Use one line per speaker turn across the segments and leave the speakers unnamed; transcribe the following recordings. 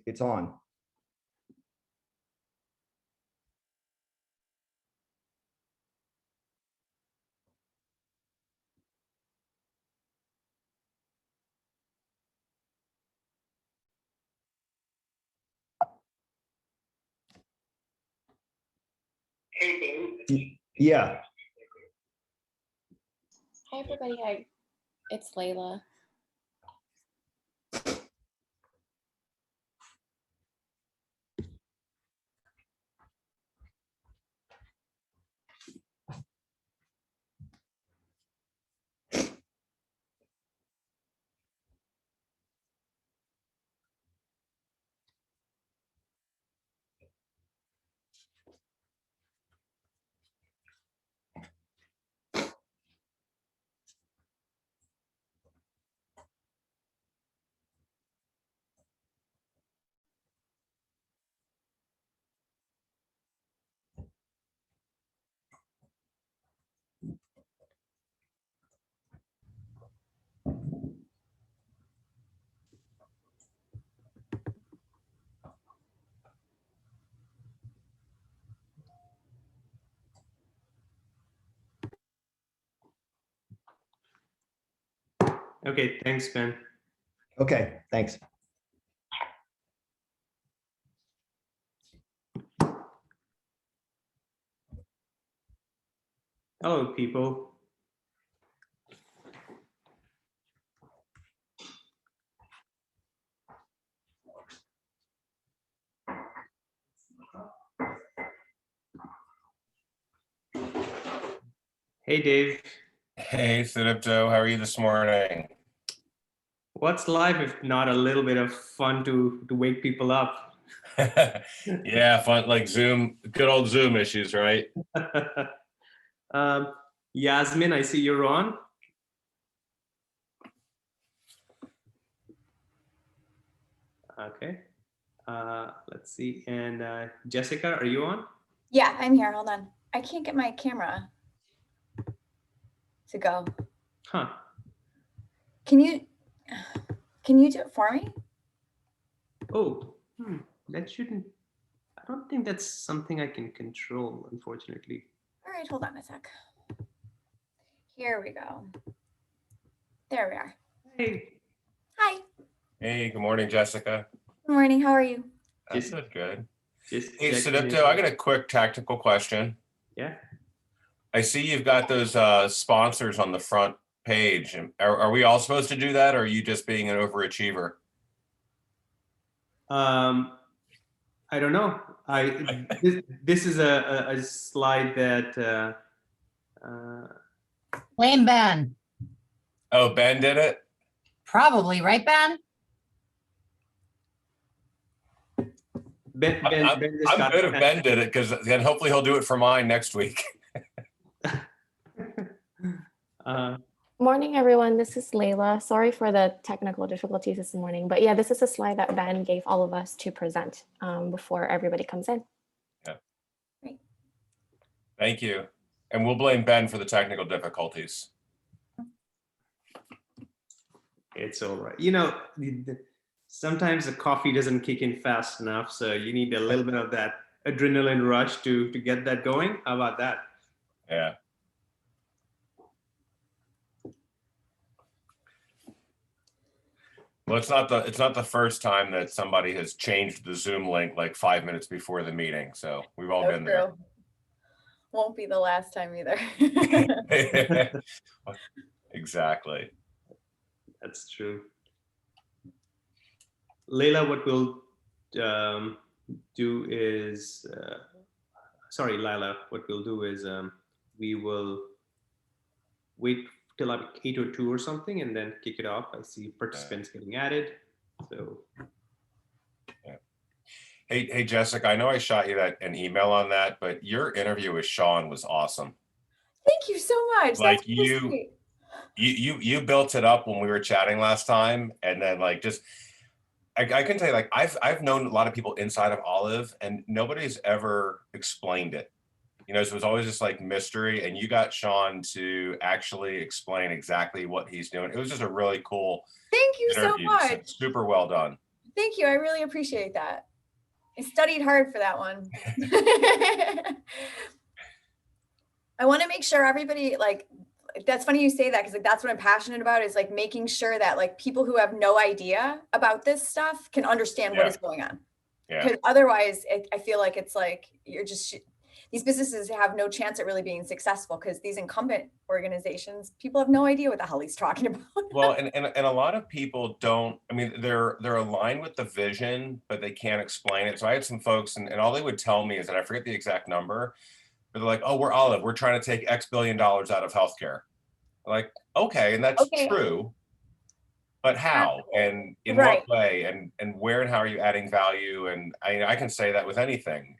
it's on. Yeah.
Hi everybody, it's Layla.
Okay, thanks, Ben.
Okay, thanks.
Hello, people. Hey, Dave.
Hey, Sidipto, how are you this morning?
What's life if not a little bit of fun to wake people up?
Yeah, fun, like Zoom, good old Zoom issues, right?
Yasmin, I see you're on. Okay. Let's see. And Jessica, are you on?
Yeah, I'm here. Hold on. I can't get my camera to go.
Huh.
Can you do it for me?
Oh, that shouldn't. I don't think that's something I can control, unfortunately.
All right, hold on a sec. Here we go. There we are.
Hey.
Hi.
Hey, good morning, Jessica.
Good morning. How are you?
Just-
Good.
Just
Hey,
checking
Sidipto,
in.
I got a quick tactical question.
Yeah.
I see you've got those sponsors on the front page. Are we all supposed to do that, or are you just being an overachiever?
I don't know. This is a slide that
Blame Ben.
Oh, Ben did it?
Probably, right, Ben?
Ben just
I'm
got
good if Ben did it, because then hopefully he'll do it for mine next week.
Morning, everyone. This is Layla. Sorry for the technical difficulties this morning, but yeah, this is a slide that Ben gave all of us to present before everybody comes in.
Yeah.
Great.
Thank you. And we'll blame Ben for the technical difficulties.
It's all right. You know, sometimes the coffee doesn't kick in fast enough, so you need a little bit of that adrenaline rush to get that going. How about that?
Yeah. Well, it's not the first time that somebody has changed the Zoom link like 5 minutes before the meeting. So we've all been there.
Won't be the last time either.
Exactly.
That's true. Layla, what we'll do is, sorry, Lila, what we'll do is we will wait till like 8:02 or something and then kick it off. I see participants getting added. So.
Yeah. Hey, Jessica, I know I shot you an email on that, but your interview with Sean was awesome.
Thank you so much.
Like
That's so sweet.
you built it up when we were chatting last time, and then like just I can tell you, like I've known a lot of people inside of Olive, and nobody's ever explained it. You know, so it was always just like mystery, and you got Sean to actually explain exactly what he's doing. It was just a really cool
Thank you so
interview.
much.
Super well done.
Thank you. I really appreciate that. I studied hard for that one. I want to make sure everybody, like, that's funny you say that, because like that's what I'm passionate about, is like making sure that like people who have no idea about this stuff can understand what
Yeah.
is going on.
Yeah.
Because otherwise I feel like it's like you're just, these businesses have no chance at really being successful, because these incumbent organizations, people have no idea what the hell he's talking about.
Well, and a lot of people don't, I mean, they're aligned with the vision, but they can't explain it. So I had some folks, and all they would tell me is that, I forget the exact number, but they're like, oh, we're Olive, we're trying to take X billion dollars out of healthcare. Like, okay, and that's
Okay.
true, but how and in
Right.
what way, and where and how are you adding value? And I can say that with anything.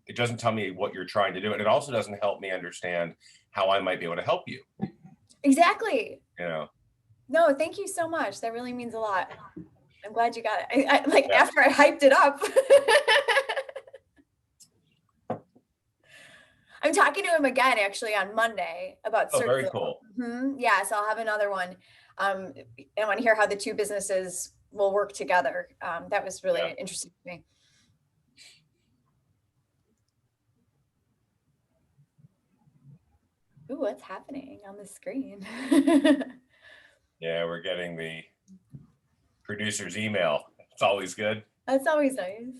It doesn't tell me what you're trying to do, and it also doesn't help me understand how I might be able to help you.
Exactly.
You know.
No, thank you so much. That really means a lot. I'm glad you got it. I like,
Yeah.
after I hyped it up. I'm talking to him again actually on Monday about
Oh, very
circular.
cool.
Yeah, so I'll have another one. I want to hear how the two businesses will work together. That was really
Yeah.
interesting to me. Ooh, what's happening on the screen?
Yeah, we're getting the producer's email. It's always good.
That's always nice.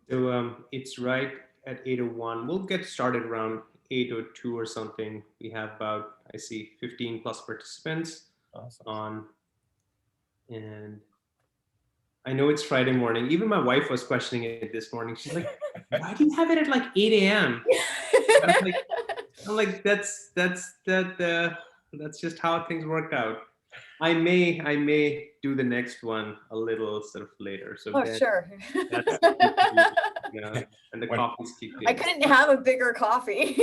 So it's right at 8:01. We'll get started around 8:02 or something. We have about, I see 15 plus participants
Awesome.
on, and I know it's Friday morning. Even my wife was questioning it this morning. She's like, why do you have it at like 8 a.m.? I'm like, that's just how things work out. I may do the next one a little sort of later. So
Oh,
then
sure.
that's, you know, and the coffee's keep
I
getting.
couldn't have a bigger coffee.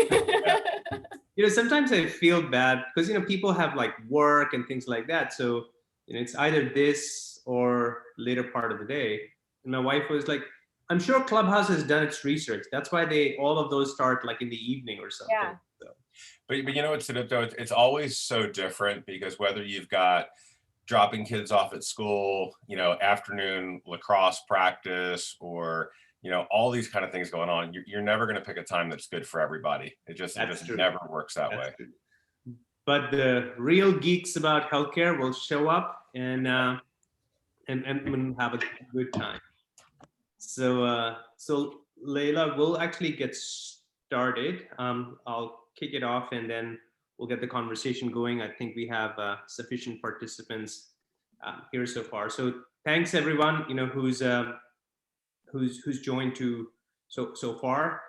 You know, sometimes I feel bad because, you know, people have like work and things like that. So, you know, it's either this or later part of the day. And my wife was like, I'm sure Clubhouse has done its research. That's why all of those start like in the evening or something.
Yeah.
But you know, it's always so different, because whether you've got dropping kids off at school, you know, afternoon lacrosse practice, or, you know, all these kind of things going on, you're never going to pick a time that's good for everybody. It just
true.
never works that
That's
way.
true. But the real geeks about healthcare will show up and have a good time. So Leila, we'll actually get started. I'll kick it off, and then we'll get the conversation going. I think we have sufficient participants here so far. So thanks everyone, you know, who's joined so far.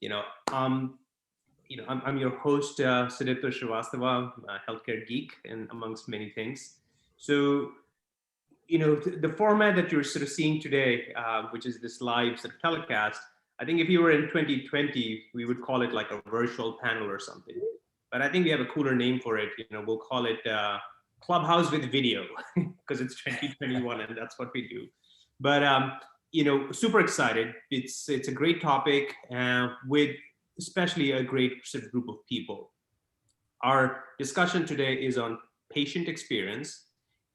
You know, I'm your host, Sudipta Srivastava, healthcare geek, and amongst many things. So, you know, the format that you're sort of seeing today, which is this live sort of telecast, I think if you were in 2020, we would call it like a virtual panel or something. But I think we have a cooler name for it. You know, we'll call it Clubhouse with video, because it's 2021 and that's what we do. But you know, super excited. It's a great topic with especially a great sort of group of people. Our discussion today is on patient experience.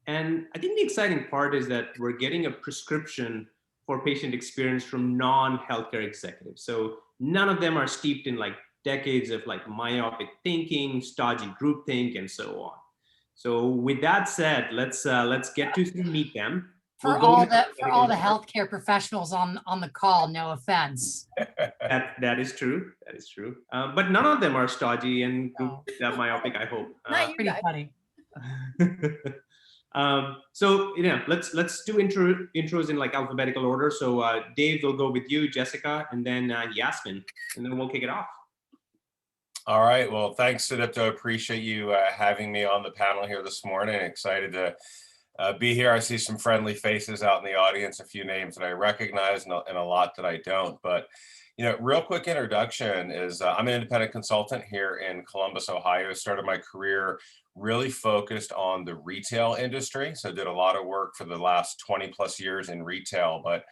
And I think the exciting part is that we're getting a prescription for patient experience from non-healthcare executives. So none of them are steeped in like decades of like myopic thinking, stodgy groupthink, and so on. So with that said, let's get to meet them.
For all the healthcare professionals on the call, no offense.
That is true. That is true. But none of them are stodgy and
No.
myopic, I hope.
Not you
Pretty
guys.
funny.
So you know, let's do intros in like alphabetical order. So Dave, will go with you, Jessica, and then Yasmin, and then we'll kick it off.
All right. Well, thanks, Sudipta. Appreciate you having me on the panel here this morning. Excited to be here. I see some friendly faces out in the audience, a few names that I recognize and a lot that I don't. But, you know, real quick introduction is I'm an independent consultant here in Columbus, Ohio. Started my career really focused on the retail industry. So did a lot of work for the last 20 plus years in retail. But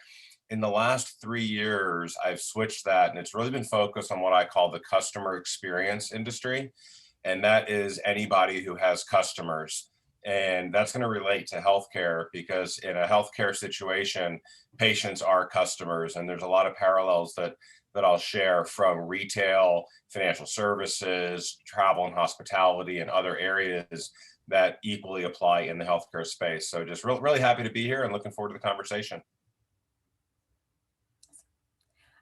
in the last 3 years, I've switched that, and it's really been focused on what I call the customer experience industry. and that is anybody who has customers. And that's going to relate to healthcare, because in a healthcare situation, patients are customers, and there's a lot of parallels that I'll share from retail, financial services, travel and hospitality, and other areas that equally apply in the healthcare space. So just really happy to be here and looking forward to the conversation.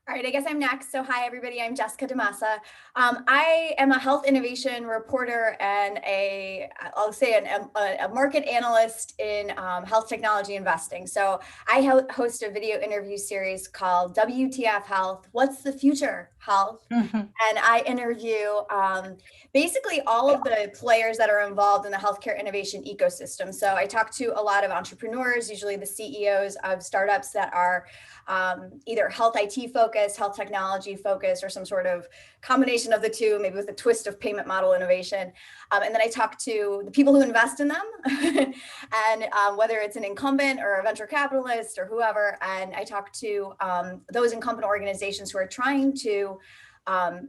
All right, I guess I'm next. So hi, everybody. I'm Jessica DeMassa. I am a health innovation reporter and I'll say a market analyst in health technology investing. So I host a video interview series called WTF Health, What's the Future Health? And I interview basically all of the players that are involved in the healthcare innovation ecosystem. So I talk to a lot of entrepreneurs, usually the CEOs of startups that are either health IT focused, health technology focused, or some sort of combination of the two, maybe with a twist of payment model innovation. And then I talk to the people who invest in them, and whether it's an incumbent or a venture capitalist or whoever. And I talk to those incumbent organizations who are trying to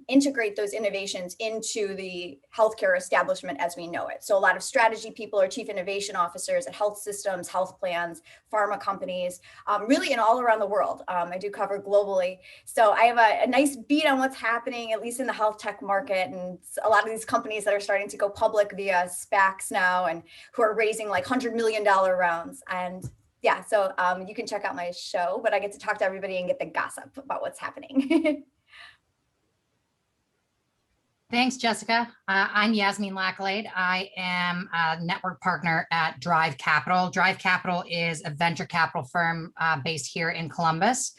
integrate those innovations into the healthcare establishment as we know it. So a lot of strategy people or chief innovation officers at health systems, health plans, pharma companies, really in all around the world. I do cover globally. So I have a nice beat on what's happening, at least in the health tech market. And a lot of these companies that are starting to go public via SPACs now, and who are raising like $100 million rounds. And yeah, so you can check out my show, but I get to talk to everybody and get the gossip about what's happening.
Thanks, Jessica. I'm Yasmin Lackalade. I am a network partner at Drive Capital. Drive Capital is a venture capital firm based here in Columbus.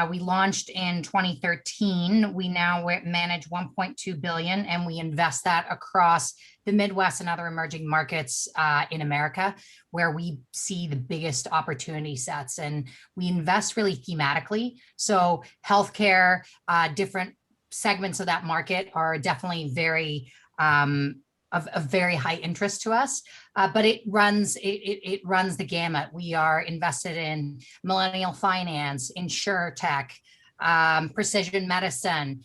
We launched in 2013. We now manage 1.2 billion, and we invest that across the Midwest and other emerging markets in America, where we see the biggest opportunity sets. And we invest really thematically. So healthcare, different segments of that market are definitely very of very high interest to us, but it runs the gamut. We are invested in millennial finance, insurtech, precision medicine,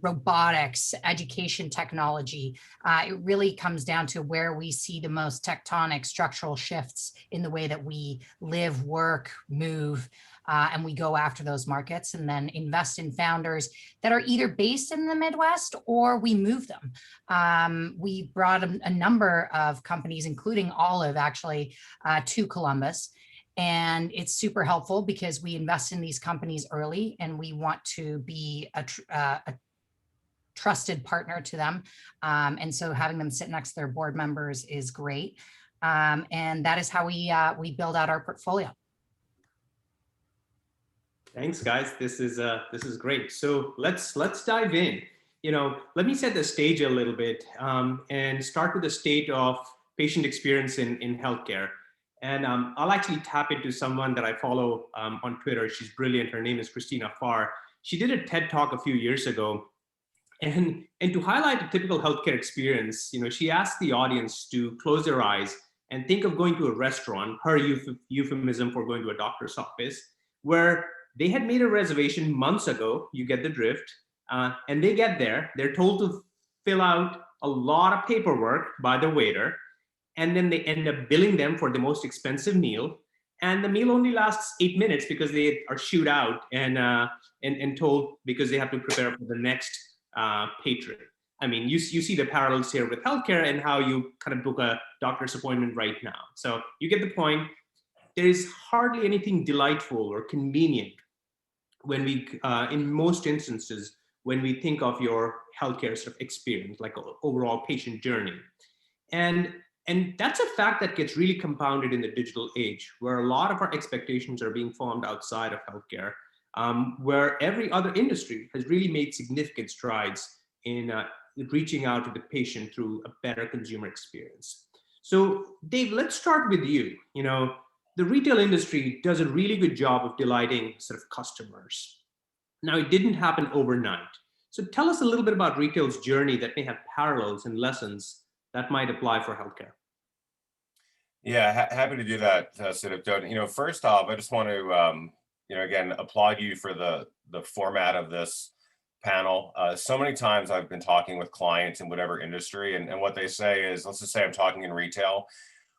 robotics, education technology. It really comes down to where we see the most tectonic structural shifts in the way that we live, work, move. And we go after those markets and then invest in founders that are either based in the Midwest or we move them. We brought a number of companies, including Olive, actually, to Columbus. And it's super helpful because we invest in these companies early and we want to be a trusted partner to them. And so having them sit next to their board members is great. And that is how we build out our portfolio.
Thanks, guys. This is great. So let's dive in. Let me set the stage a little bit and start with the state of patient experience in healthcare. And I'll actually tap into someone that I follow on Twitter. She's brilliant. Her name is Christina Farr. She did a TED Talk a few years ago, and to highlight a typical healthcare experience, she asked the audience to close their eyes and think of going to a restaurant, her euphemism for going to a doctor's office, where they had made a reservation months ago. You get the drift. And they get there. They're told to fill out a lot of paperwork by the waiter. And then they end up billing them for the most expensive meal. And the meal only lasts 8 minutes because they are shooed out and told because they have to prepare for the next patron. I mean, you see the parallels here with healthcare and how you kind of book a doctor's appointment right now. So you get the point. There is hardly anything delightful or convenient when we, in most instances, when we think of your healthcare sort of experience, like overall patient journey. And that's a fact that gets really compounded in the digital age, where a lot of our expectations are being formed outside of healthcare, where every other industry has really made significant strides in reaching out to the patient through a better consumer experience. So Dave, let's start with you. The retail industry does a really good job of delighting sort of customers. Now, it didn't happen overnight. So tell us a little bit about retail's journey that may have parallels and lessons that might apply for healthcare.
Yeah, happy to do that, Siddharth. First off, I just want to, again, applaud you for the format of this panel. So many times I've been talking with clients in whatever industry, and what they say is, let's just say I'm talking in retail.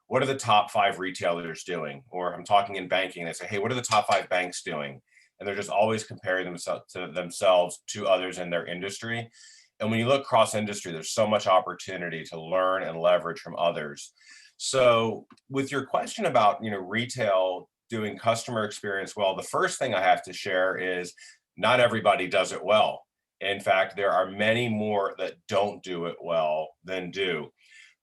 What are the top 5 retailers doing? Or I'm talking in banking, they say, hey, what are the top 5 banks doing? And they're just always comparing themselves to others in their industry. And when you look cross industry, there's so much opportunity to learn and leverage from others. So with your question about, retail doing customer experience well, the first thing I have to share is not everybody does it well. In fact, there are many more that don't do it well than do.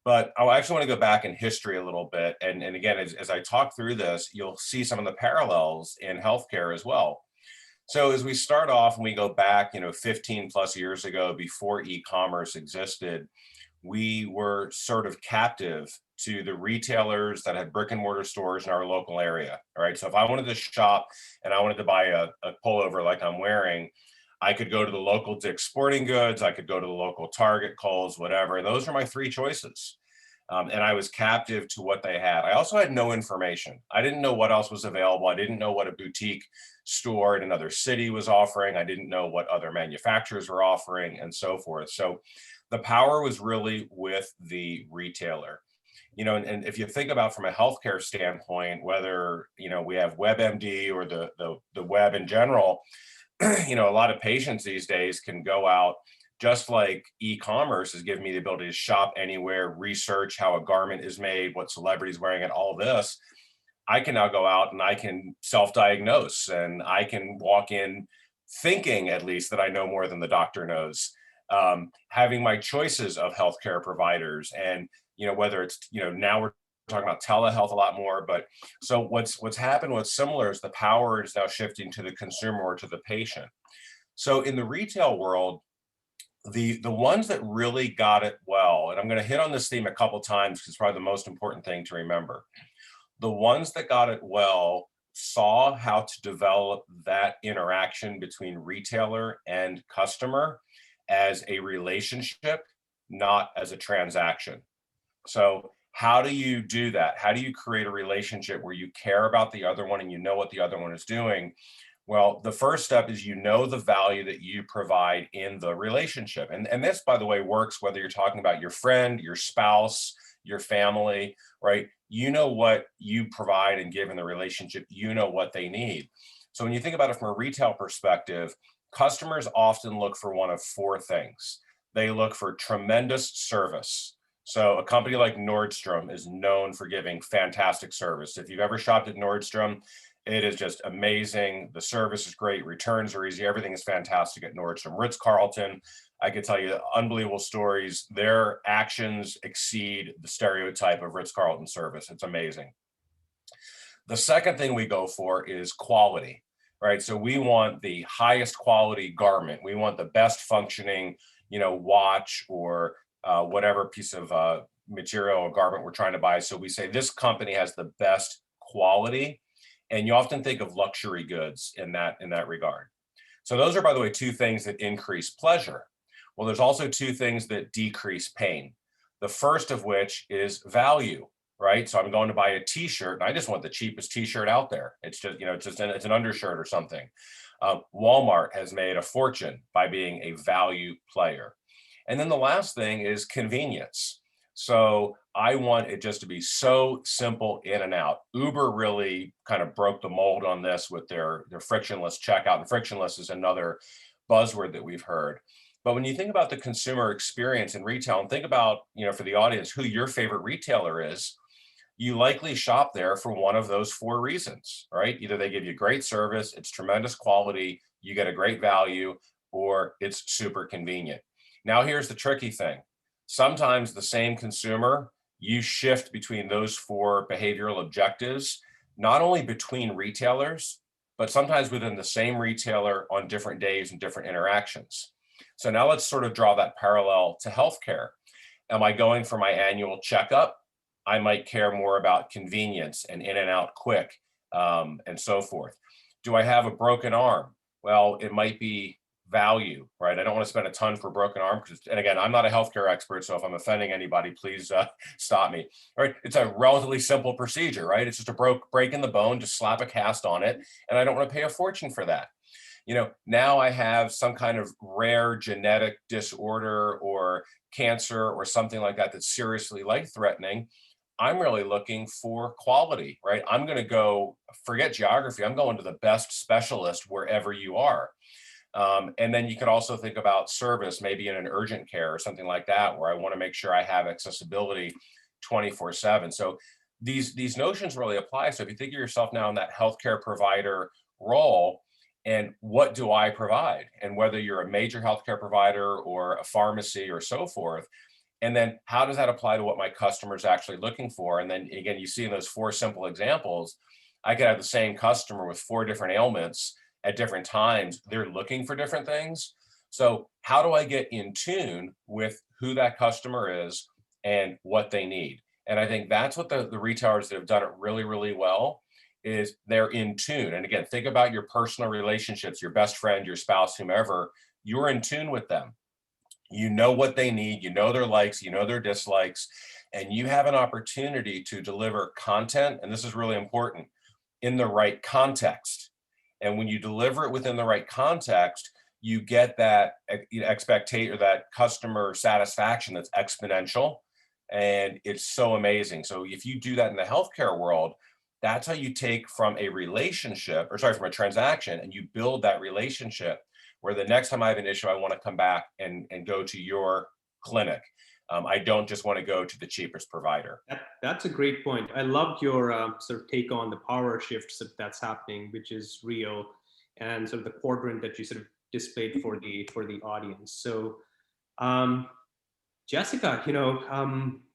But I actually want to go back in history a little bit. And again, as I talk through this, you'll see some of the parallels in healthcare as well. So as we start off and we go back, 15 plus years ago, before e-commerce existed, we were sort of captive to the retailers that had brick and mortar stores in our local area. All right. So if I wanted to shop and I wanted to buy a pullover like I'm wearing, I could go to the local Dick's Sporting Goods, I could go to the local Target, Kohl's, whatever. And those are my 3 choices. And I was captive to what they had. I also had no information. I didn't know what else was available. I didn't know what a boutique store in another city was offering. I didn't know what other manufacturers were offering and so forth. So the power was really with the retailer. And if you think about from a healthcare standpoint, whether, we have WebMD or the web in general, a lot of patients these days can go out, just like e-commerce has given me the ability to shop anywhere, research how a garment is made, what celebrities wearing it, all this. I can now go out and I can self-diagnose, and I can walk in thinking at least that I know more than the doctor knows, having my choices of healthcare providers, and whether it's now we're talking about telehealth a lot more. But so what's happened, what's similar is the power is now shifting to the consumer or to the patient. So in the retail world, the ones that really got it well, and I'm going to hit on this theme a couple times because it's probably the most important thing to remember. The ones that got it well saw how to develop that interaction between retailer and customer as a relationship, not as a transaction. So how do you do that? How do you create a relationship where you care about the other one and you know what the other one is doing? Well, the first step is the value that you provide in the relationship. And this, by the way, works whether you're talking about your friend, your spouse, your family, right? You know what you provide and give in the relationship, you know what they need. So when you think about it from a retail perspective, customers often look for one of 4 things. They look for tremendous service. So a company like Nordstrom is known for giving fantastic service. If you've ever shopped at Nordstrom, it is just amazing. The service is great. Returns are easy. Everything is fantastic at Nordstrom. Ritz-Carlton, I could tell you unbelievable stories. Their actions exceed the stereotype of Ritz-Carlton service. It's amazing. The second thing we go for is quality, right? So we want the highest quality garment. We want the best functioning, watch or whatever piece of material or garment we're trying to buy. So we say this company has the best quality, and you often think of luxury goods in that regard. So those are, by the way, 2 things that increase pleasure. Well, there's also 2 things that decrease pain. The first of which is value, right? So I'm going to buy a T-shirt, and I just want the cheapest T-shirt out there. It's just, it's an undershirt or something. Walmart has made a fortune by being a value player. And then the last thing is convenience. So I want it just to be so simple in and out. Uber really kind of broke the mold on this with their frictionless checkout, and frictionless is another buzzword that we've heard. But when you think about the consumer experience in retail, and think about, for the audience, who your favorite retailer is, you likely shop there for one of those 4 reasons, right? Either they give you great service, it's tremendous quality, you get a great value, or it's super convenient. Now, here's the tricky thing. Sometimes the same consumer, you shift between those 4 behavioral objectives, not only between retailers, but sometimes within the same retailer on different days and different interactions. So now let's sort of draw that parallel to healthcare. Am I going for my annual checkup? I might care more about convenience and in and out quick, and so forth. Do I have a broken arm? Well, it might be value, right? I don't want to spend a ton for a broken arm because, and again, I'm not a healthcare expert, so if I'm offending anybody, please stop me. All right, it's a relatively simple procedure, right? It's just a break in the bone, just slap a cast on it, and I don't want to pay a fortune for that. now I have some kind of rare genetic disorder or cancer or something like that that's seriously life-threatening. I'm really looking for quality, right? I'm going to go, forget geography, I'm going to the best specialist wherever you are. And then you could also think about service, maybe in an urgent care or something like that, where I want to make sure I have accessibility 24/7. So these notions really apply. So if you think of yourself now in that healthcare provider role, and what do I provide? And whether you're a major healthcare provider or a pharmacy or so forth, and then how does that apply to what my customer is actually looking for? And then again, you see in those 4 simple examples, I could have the same customer with 4 different ailments at different times. They're looking for different things. So how do I get in tune with who that customer is and what they need? And I think that's what the retailers that have done it really, really well is they're in tune. And again, think about your personal relationships, your best friend, your spouse, whomever, you're in tune with them. You know what they need, you know their likes, you know their dislikes, and you have an opportunity to deliver content, and this is really important, in the right context. And when you deliver it within the right context, you get that expectation or that customer satisfaction that's exponential, and it's so amazing. So if you do that in the healthcare world, that's how you take from a relationship, or sorry, from a transaction, and you build that relationship where the next time I have an issue, I want to come back and go to your clinic. I don't just want to go to the cheapest provider.
That's a great point. I loved your sort of take on the power shifts that's happening, which is real, and sort of the quadrant that you sort of displayed for the audience. So, Jessica,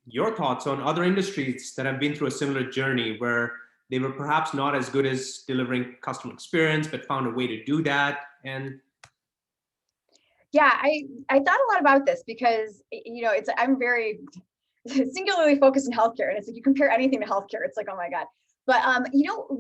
your thoughts on other industries that have been through a similar journey where they were perhaps not as good as delivering customer experience, but found a way to do that. And
yeah, I thought a lot about this because, I'm very singularly focused in healthcare. And it's like, you compare anything to healthcare, it's like, oh my God. But,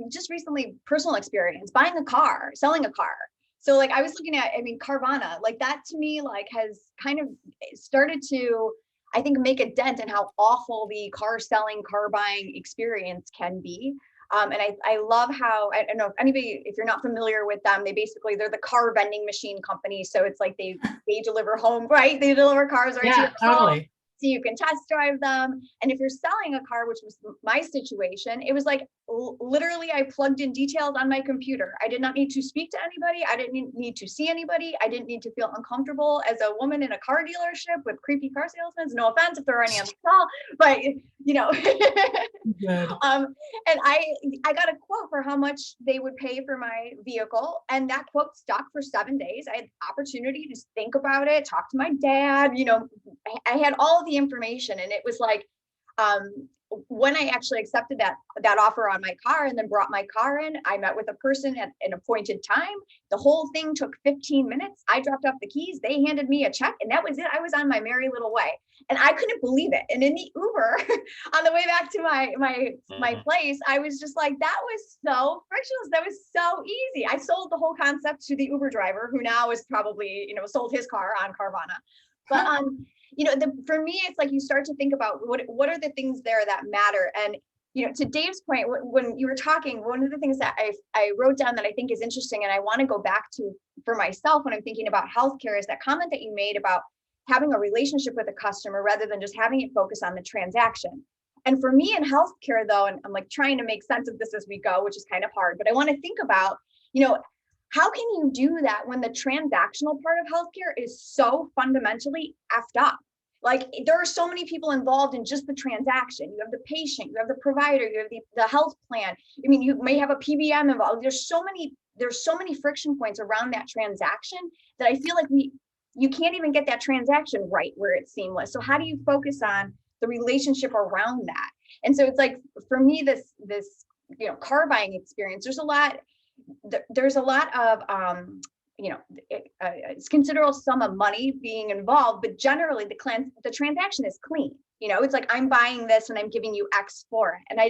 just recently, personal experience, buying a car, selling a car. So like, I was looking at, Carvana, like that to me, like has kind of started to, I think, make a dent in how awful the car selling, car buying experience can be. And I love how, I don't know if you're not familiar with them, they're the car vending machine company. So it's like they deliver home, right? They deliver cars right to your home, so you can test drive them. And if you're selling a car, which was my situation, it was like literally I plugged in details on my computer. I did not need to speak to anybody. I didn't need to see anybody. I didn't need to feel uncomfortable as a woman in a car dealership with creepy car salesmen. No offense if there are any on the call, but
Good.
and I got a quote for how much they would pay for my vehicle, and that quote stuck for 7 days. I had the opportunity to think about it, talk to my dad. I had all of the information, and it was like, when I actually accepted that offer on my car and then brought my car in, I met with a person at an appointed time. The whole thing took 15 minutes. I dropped off the keys. They handed me a check, and that was it. I was on my merry little way, and I couldn't believe it. And in the Uber on the way back to my place, I was just like, that was so frictionless. That was so easy. I sold the whole concept to the Uber driver, who now is probably, sold his car on Carvana. But for me, it's like you start to think about what are the things there that matter. And to Dave's point, when you were talking, one of the things that I wrote down that I think is interesting, and I want to go back to for myself when I'm thinking about healthcare, is that comment that you made about having a relationship with a customer rather than just having it focus on the transaction. And for me in healthcare, though, and I'm like trying to make sense of this as we go, which is kind of hard, but I want to think about, how can you do that when the transactional part of healthcare is so fundamentally effed up? Like, there are so many people involved in just the transaction. You have the patient, you have the provider, you have the health plan. You may have a PBM involved. There's so many friction points around that transaction that I feel like you can't even get that transaction right where it's seamless. So how do you focus on the relationship around that? And so it's like, for me, this car buying experience, there's a lot of it's considerable sum of money being involved, but generally the transaction is clean. It's like, I'm buying this and I'm giving you X for it. And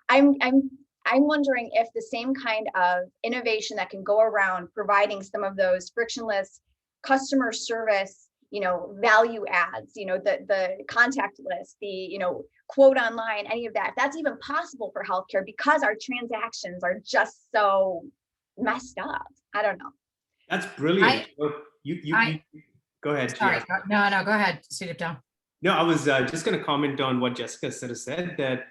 I'm wondering if the same kind of innovation that can go around providing some of those frictionless customer service, value adds, the contact list, the, quote online, any of that, if that's even possible for healthcare, because our transactions are just so messed up. I don't know.
That's brilliant. So you go ahead.
Sorry,
Yes.
no, go ahead, Sudipto.
No, I was just going to comment on what Jessica sort of said, that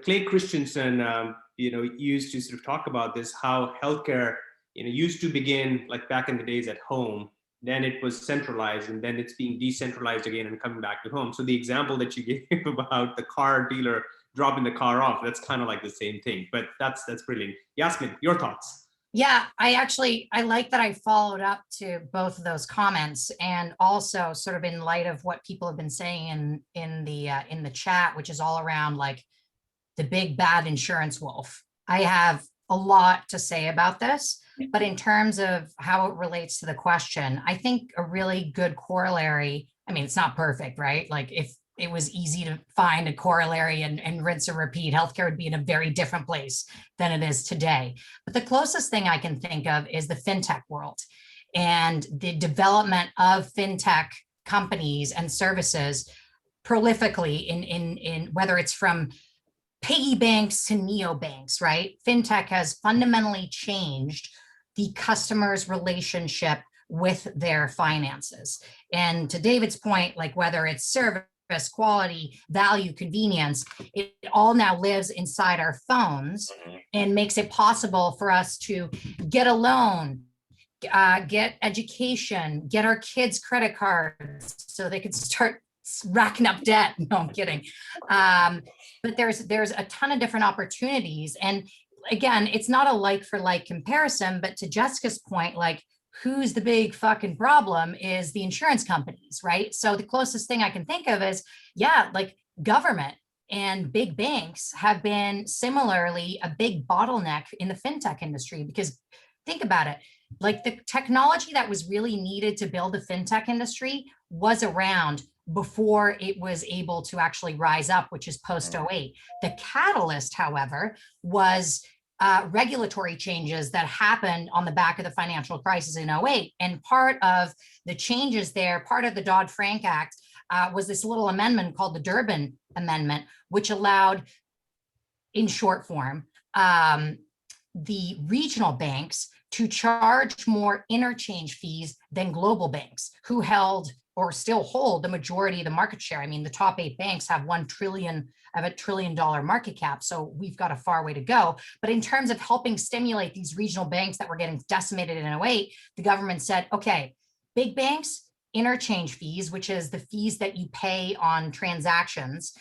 Clay Christensen used to sort of talk about this, how healthcare used to begin like back in the days at home, then it was centralized, and then it's being decentralized again and coming back to home. So the example that you gave about the car dealer dropping the car off, that's kind of like the same thing. But that's brilliant. Yasmin, your thoughts?
Yeah, I like that I followed up to both of those comments, and also sort of in light of what people have been saying in the chat, which is all around like the big bad insurance wolf. I have a lot to say about this, but in terms of how it relates to the question, I think a really good corollary, I mean, it's not perfect, right? Like if it was easy to find a corollary and rinse and repeat, healthcare would be in a very different place than it is today. But the closest thing I can think of is the fintech world and the development of fintech companies and services prolifically in whether it's from piggy banks to neobanks, right? Fintech has fundamentally changed the customer's relationship with their finances. And to David's point, like whether it's service, quality, value, convenience, it all now lives inside our phones and makes it possible for us to get a loan, get education, get our kids credit cards so they could start racking up debt. No, I'm kidding. But there's a ton of different opportunities. And again, it's not a like for like comparison, but to Jessica's point, like who's the big fucking problem is the insurance companies, right? So the closest thing I can think of is, yeah, like government and big banks have been similarly a big bottleneck in the fintech industry, because think about it, like the technology that was really needed to build the fintech industry was around before it was able to actually rise up, which is post 08. The catalyst, however, was regulatory changes that happened on the back of the financial crisis in 08. And part of the changes there, part of the Dodd-Frank Act was this little amendment called the Durbin Amendment, which allowed, in short form, the regional banks to charge more interchange fees than global banks, who held or still hold the majority of the market share. I mean, the top 8 banks have $1 trillion market cap. So we've got a far way to go. But in terms of helping stimulate these regional banks that were getting decimated in 08, the government said, okay, big banks, interchange fees, which is the fees that you pay on transactions,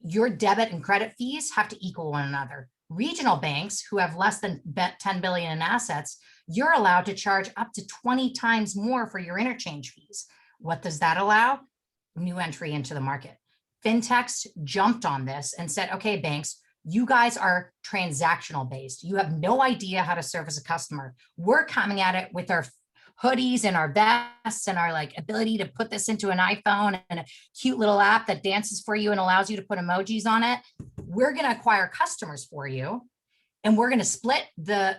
your debit and credit fees have to equal one another. Regional banks who have less than 10 billion in assets, you're allowed to charge up to 20 times more for your interchange fees. What does that allow? New entry into the market. Fintechs jumped on this and said, okay, banks, you guys are transactional based. You have no idea how to service a customer. We're coming at it with our hoodies and our vests and our like ability to put this into an iPhone and a cute little app that dances for you and allows you to put emojis on it. We're going to acquire customers for you, and we're going to split the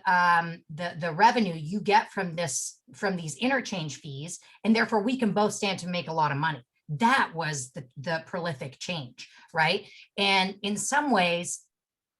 revenue you get from these interchange fees, and therefore we can both stand to make a lot of money. That was the prolific change, right? And in some ways,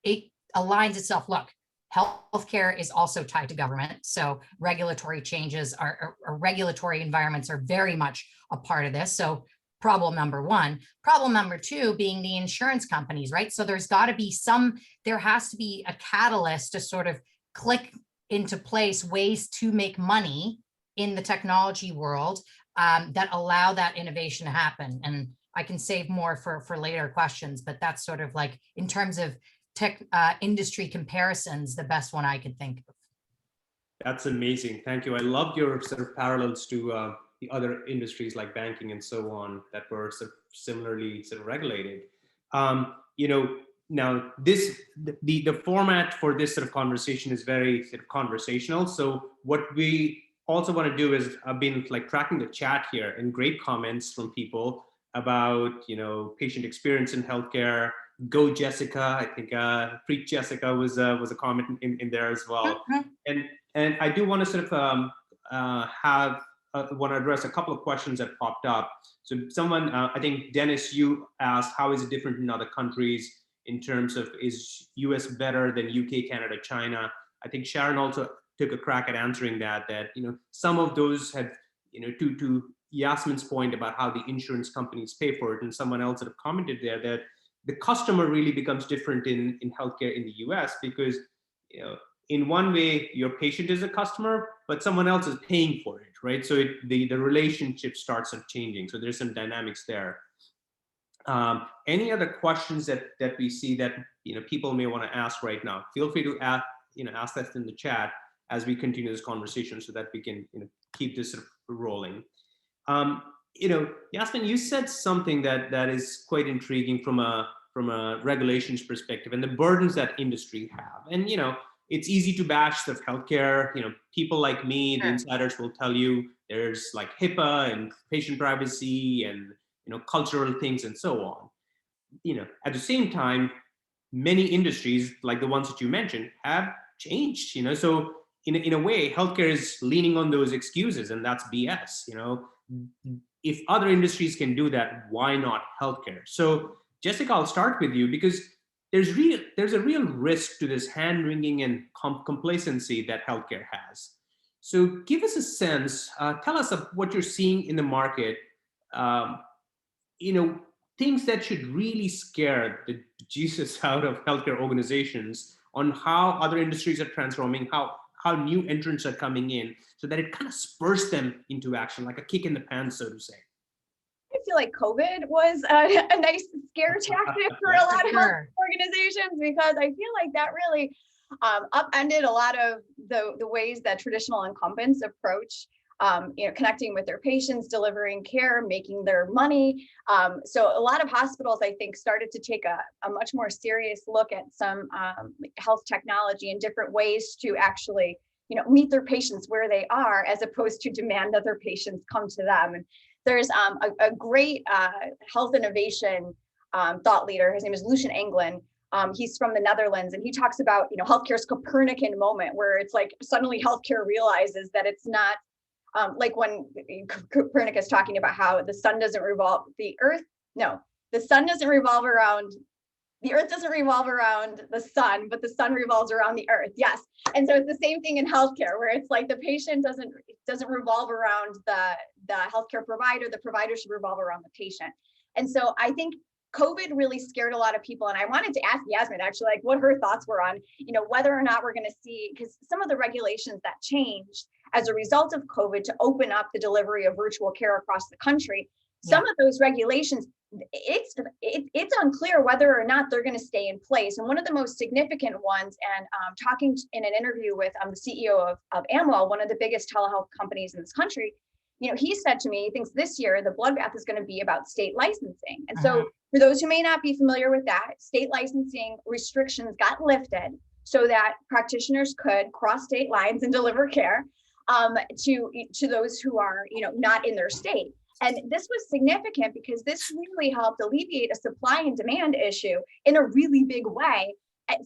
it aligns itself. Look, healthcare is also tied to government. So regulatory changes or regulatory environments are very much a part of this. So problem number one. Problem number two being the insurance companies, right? So there has to be a catalyst to sort of click into place ways to make money in the technology world that allow that innovation to happen. And I can save more for later questions, but that's sort of like, in terms of tech industry comparisons, the best one I could think of.
That's amazing. Thank you. I loved your sort of parallels to the other industries like banking and so on that were sort of similarly sort of regulated. Now the format for this sort of conversation is very sort of conversational. So what we also want to do is I've been like tracking the chat here and great comments from people about, patient experience in healthcare. Go Jessica, I think Preet Jessica was a comment in there as well. And I do want to sort of want to address a couple of questions that popped up. So someone, I think Dennis, you asked, how is it different in other countries in terms of, is US better than UK, Canada, China? I think Sharon also took a crack at answering that, some of those had, to Yasmin's point about how the insurance companies pay for it, and someone else had commented there that the customer really becomes different in healthcare in the US, because, in one way, your patient is a customer, but someone else is paying for it, right? So the relationship starts changing. So there's some dynamics there. Any other questions that we see that people may want to ask right now? Feel free to ask that in the chat as we continue this conversation, so that we can keep this rolling. Yasmin, you said something that is quite intriguing from a regulations perspective, and the burdens that industry have. And it's easy to bash the healthcare. People like me, the insiders, will tell you there's like HIPAA and patient privacy and cultural things and so on. At the same time, many industries like the ones that you mentioned have changed. So in a way, healthcare is leaning on those excuses, and that's BS. If other industries can do that, why not healthcare? So Jessica, I'll start with you, because there's a real risk to this hand-wringing and complacency that healthcare has. So give us a sense, tell us of what you're seeing in the market, things that should really scare the Jesus out of healthcare organizations on how other industries are transforming, how new entrants are coming in, so that it kind of spurs them into action, like a kick in the pants, so to say.
I feel like COVID was a nice scare tactic for a lot of health organizations, because I feel like that really upended a lot of the ways that traditional incumbents approach connecting with their patients, delivering care, making their money. So a lot of hospitals, I think, started to take a much more serious look at some health technology and different ways to actually, meet their patients where they are, as opposed to demand that their patients come to them. And there's a great health innovation thought leader. His name is Lucian England. He's from the Netherlands, and he talks about, healthcare's Copernican moment, where it's like suddenly healthcare realizes that it's not like when Copernicus talking about how the sun doesn't revolve, the sun doesn't revolve around, the earth doesn't revolve around the sun, but the sun revolves around the earth. Yes. And so it's the same thing in healthcare, where it's like the patient doesn't revolve around the healthcare provider, the provider should revolve around the patient. And so I think COVID really scared a lot of people. And I wanted to ask Yasmin actually, like, what her thoughts were on, whether or not we're going to see, because some of the regulations that changed as a result of COVID to open up the delivery of virtual care across the country, some of those regulations, it's unclear whether or not they're going to stay in place. And one of the most significant ones, and talking in an interview with the CEO of Amwell, one of the biggest telehealth companies in this country, he said to me, he thinks this year the bloodbath is going to be about state licensing. And so for those who may not be familiar with that, state licensing restrictions got lifted so that practitioners could cross state lines and deliver care to those who are, not in their state. And this was significant because this really helped alleviate a supply and demand issue in a really big way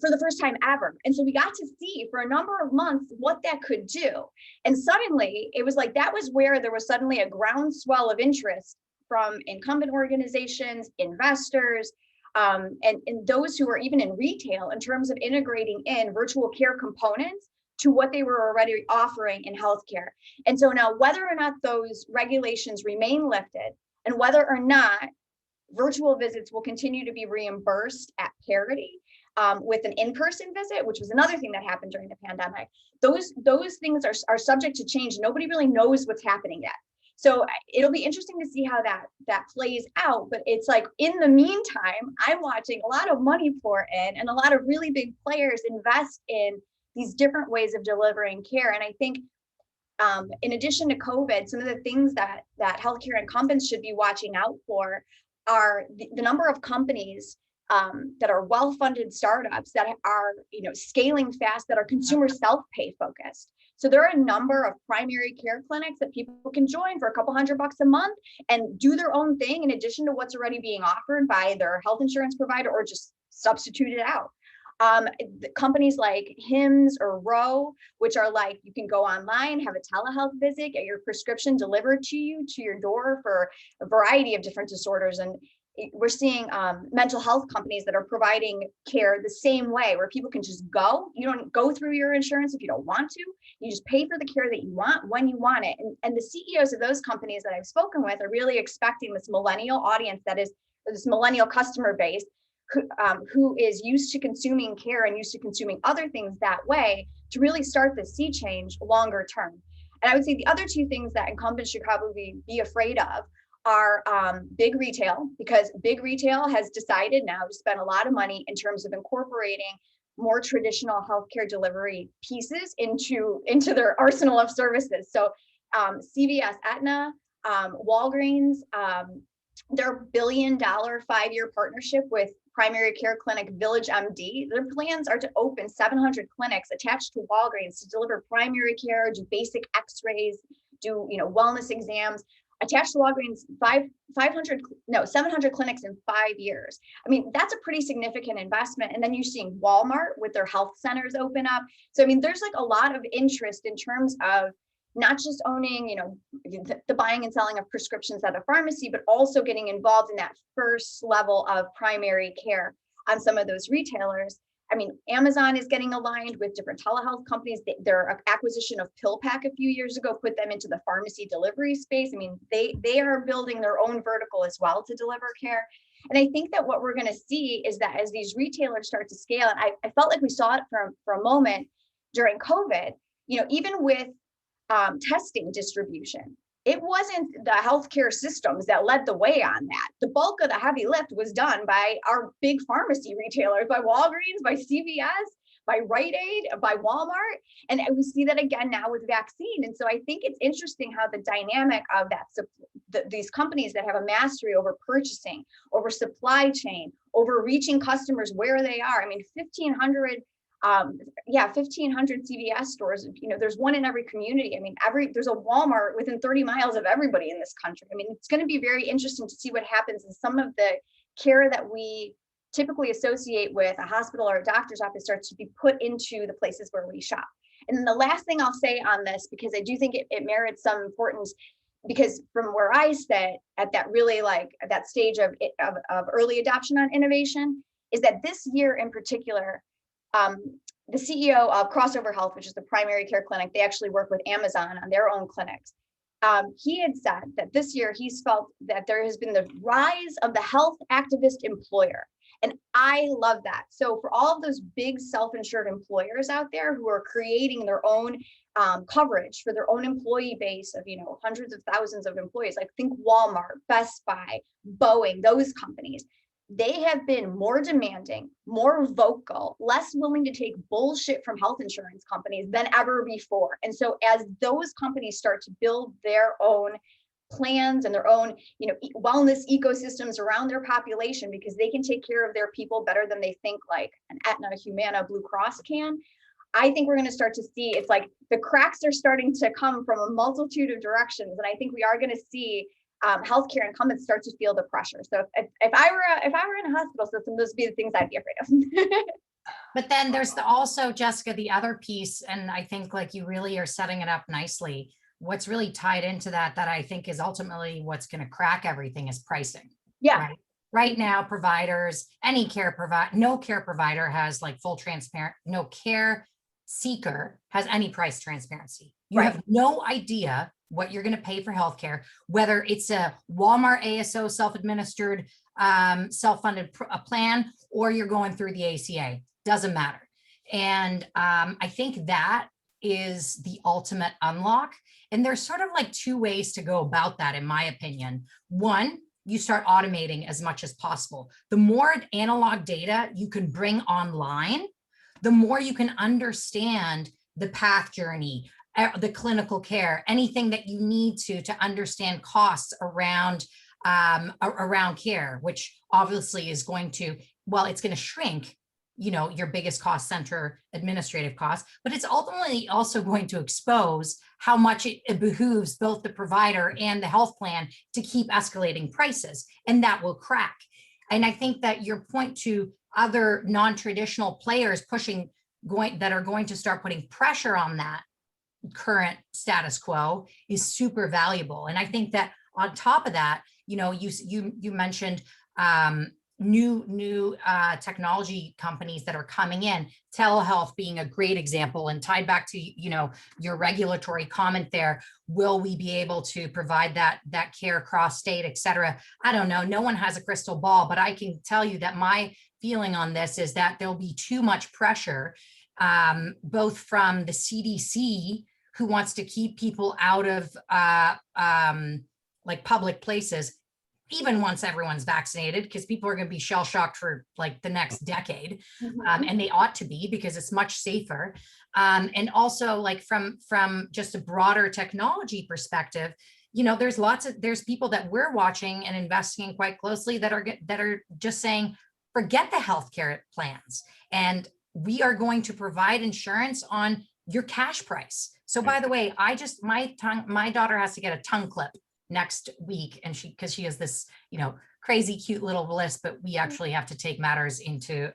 for the first time ever. And so we got to see for a number of months what that could do. And suddenly it was like, that was where there was suddenly a groundswell of interest from incumbent organizations, investors, and those who are even in retail, in terms of integrating in virtual care components to what they were already offering in healthcare. And so now, whether or not those regulations remain lifted, and whether or not virtual visits will continue to be reimbursed at parity with an in-person visit, which was another thing that happened during the pandemic, those things are subject to change. Nobody really knows what's happening yet. So it'll be interesting to see how that plays out. But it's like, in the meantime, I'm watching a lot of money pour in, and a lot of really big players invest in these different ways of delivering care. And I think in addition to COVID, some of the things that healthcare incumbents should be watching out for are the number of companies that are well-funded startups that are scaling fast, that are consumer self-pay focused. So there are a number of primary care clinics that people can join for a couple $100 a month and do their own thing in addition to what's already being offered by their health insurance provider, or just substitute it out. The companies like Hims or Ro, which are like, you can go online, have a telehealth visit, get your prescription delivered to you to your door for a variety of different disorders. And we're seeing mental health companies that are providing care the same way, where people can just go. You don't go through your insurance if you don't want to. You just pay for the care that you want when you want it. And the CEOs of those companies that I've spoken with are really expecting this millennial audience, that is this millennial customer base, who is used to consuming care and used to consuming other things that way, to really start the sea change longer term. And I would say the other two things that incumbents should probably be afraid of are big retail, because big retail has decided now to spend a lot of money in terms of incorporating more traditional healthcare delivery pieces into their arsenal of services. So CVS, Aetna, Walgreens, their $1 billion 5-year partnership with primary care clinic Village MD, their plans are to open 700 clinics attached to Walgreens to deliver primary care, do basic x-rays, do wellness exams, attached to Walgreens. 700 clinics in 5 years. I mean, that's a pretty significant investment. And then you're seeing Walmart with their health centers open up. So I mean, there's like a lot of interest in terms of not just owning, the buying and selling of prescriptions at a pharmacy, but also getting involved in that first level of primary care on some of those retailers. I mean, Amazon is getting aligned with different telehealth companies. Their acquisition of PillPack a few years ago put them into the pharmacy delivery space. I mean, they are building their own vertical as well to deliver care. And I think that what we're going to see is that as these retailers start to scale, and I felt like we saw it for a moment during COVID, even with testing distribution, it wasn't the healthcare systems that led the way on that. The bulk of the heavy lift was done by our big pharmacy retailers, by Walgreens, by CVS, by Rite Aid, by Walmart. And we see that again now with vaccine. And so I think it's interesting how the dynamic of these companies that have a mastery over purchasing, over supply chain, over reaching customers where they are. I mean, 1,500 CVS stores, there's one in every community. I mean, there's a Walmart within 30 miles of everybody in this country. I mean, it's going to be very interesting to see what happens in some of the care that we typically associate with a hospital or a doctor's office starts to be put into the places where we shop. And then the last thing I'll say on this, because I do think it merits some importance, because from where I sit at that really at that stage of early adoption on innovation, is that this year in particular, the CEO of Crossover Health, which is the primary care clinic, they actually work with Amazon on their own clinics. He had said that this year he's felt that there has been the rise of the health activist employer. And I love that. So for all of those big self-insured employers out there who are creating their own coverage for their own employee base of, hundreds of thousands of employees, like think Walmart, Best Buy, Boeing, those companies, they have been more demanding, more vocal, less willing to take bullshit from health insurance companies than ever before. And so as those companies start to build their own plans and their own, wellness ecosystems around their population, because they can take care of their people better than they think like an Aetna, Humana, Blue Cross can, I think we're going to start to see, it's like the cracks are starting to come from a multitude of directions. And I think we are going to see healthcare incumbents start to feel the pressure. So if I were in a hospital system, those would be the things I'd be afraid of.
But then there's also, Jessica, the other piece, and I think like you really are setting it up nicely. What's really tied into that I think is ultimately what's going to crack everything is pricing.
Yeah.
Right now, providers, no care provider has like full transparent, no care seeker has any price transparency. You have no idea what you're going to pay for healthcare, whether it's a Walmart ASO self-administered, self-funded plan, or you're going through the ACA, doesn't matter. And I think that is the ultimate unlock. And there's sort of like two ways to go about that, in my opinion. One, you start automating as much as possible. The more analog data you can bring online, the more you can understand the path journey, the clinical care, anything that you need to understand costs around care, which obviously is going to, it's going to shrink, your biggest cost center, administrative costs, but it's ultimately also going to expose how much it behooves both the provider and the health plan to keep escalating prices, and that will crack. And I think that your point to other non-traditional players that are going to start putting pressure on that current status quo is super valuable. And I think that on top of that, you mentioned new technology companies that are coming in, telehealth being a great example, and tied back to, your regulatory comment there. Will we be able to provide that care cross state, et cetera? I don't know. No one has a crystal ball, but I can tell you that my feeling on this is that there'll be too much pressure, both from the CDC, who wants to keep people out of like public places, even once everyone's vaccinated, because people are going to be shell shocked for like the next decade. And they ought to be, because it's much safer. And also, like from just a broader technology perspective, there's people that we're watching and investing in quite closely that are just saying, forget the healthcare plans, and we are going to provide insurance on your cash price. So by the way, my daughter has to get a tongue clip next week, and because she has this, crazy cute little list, but we actually have to take matters into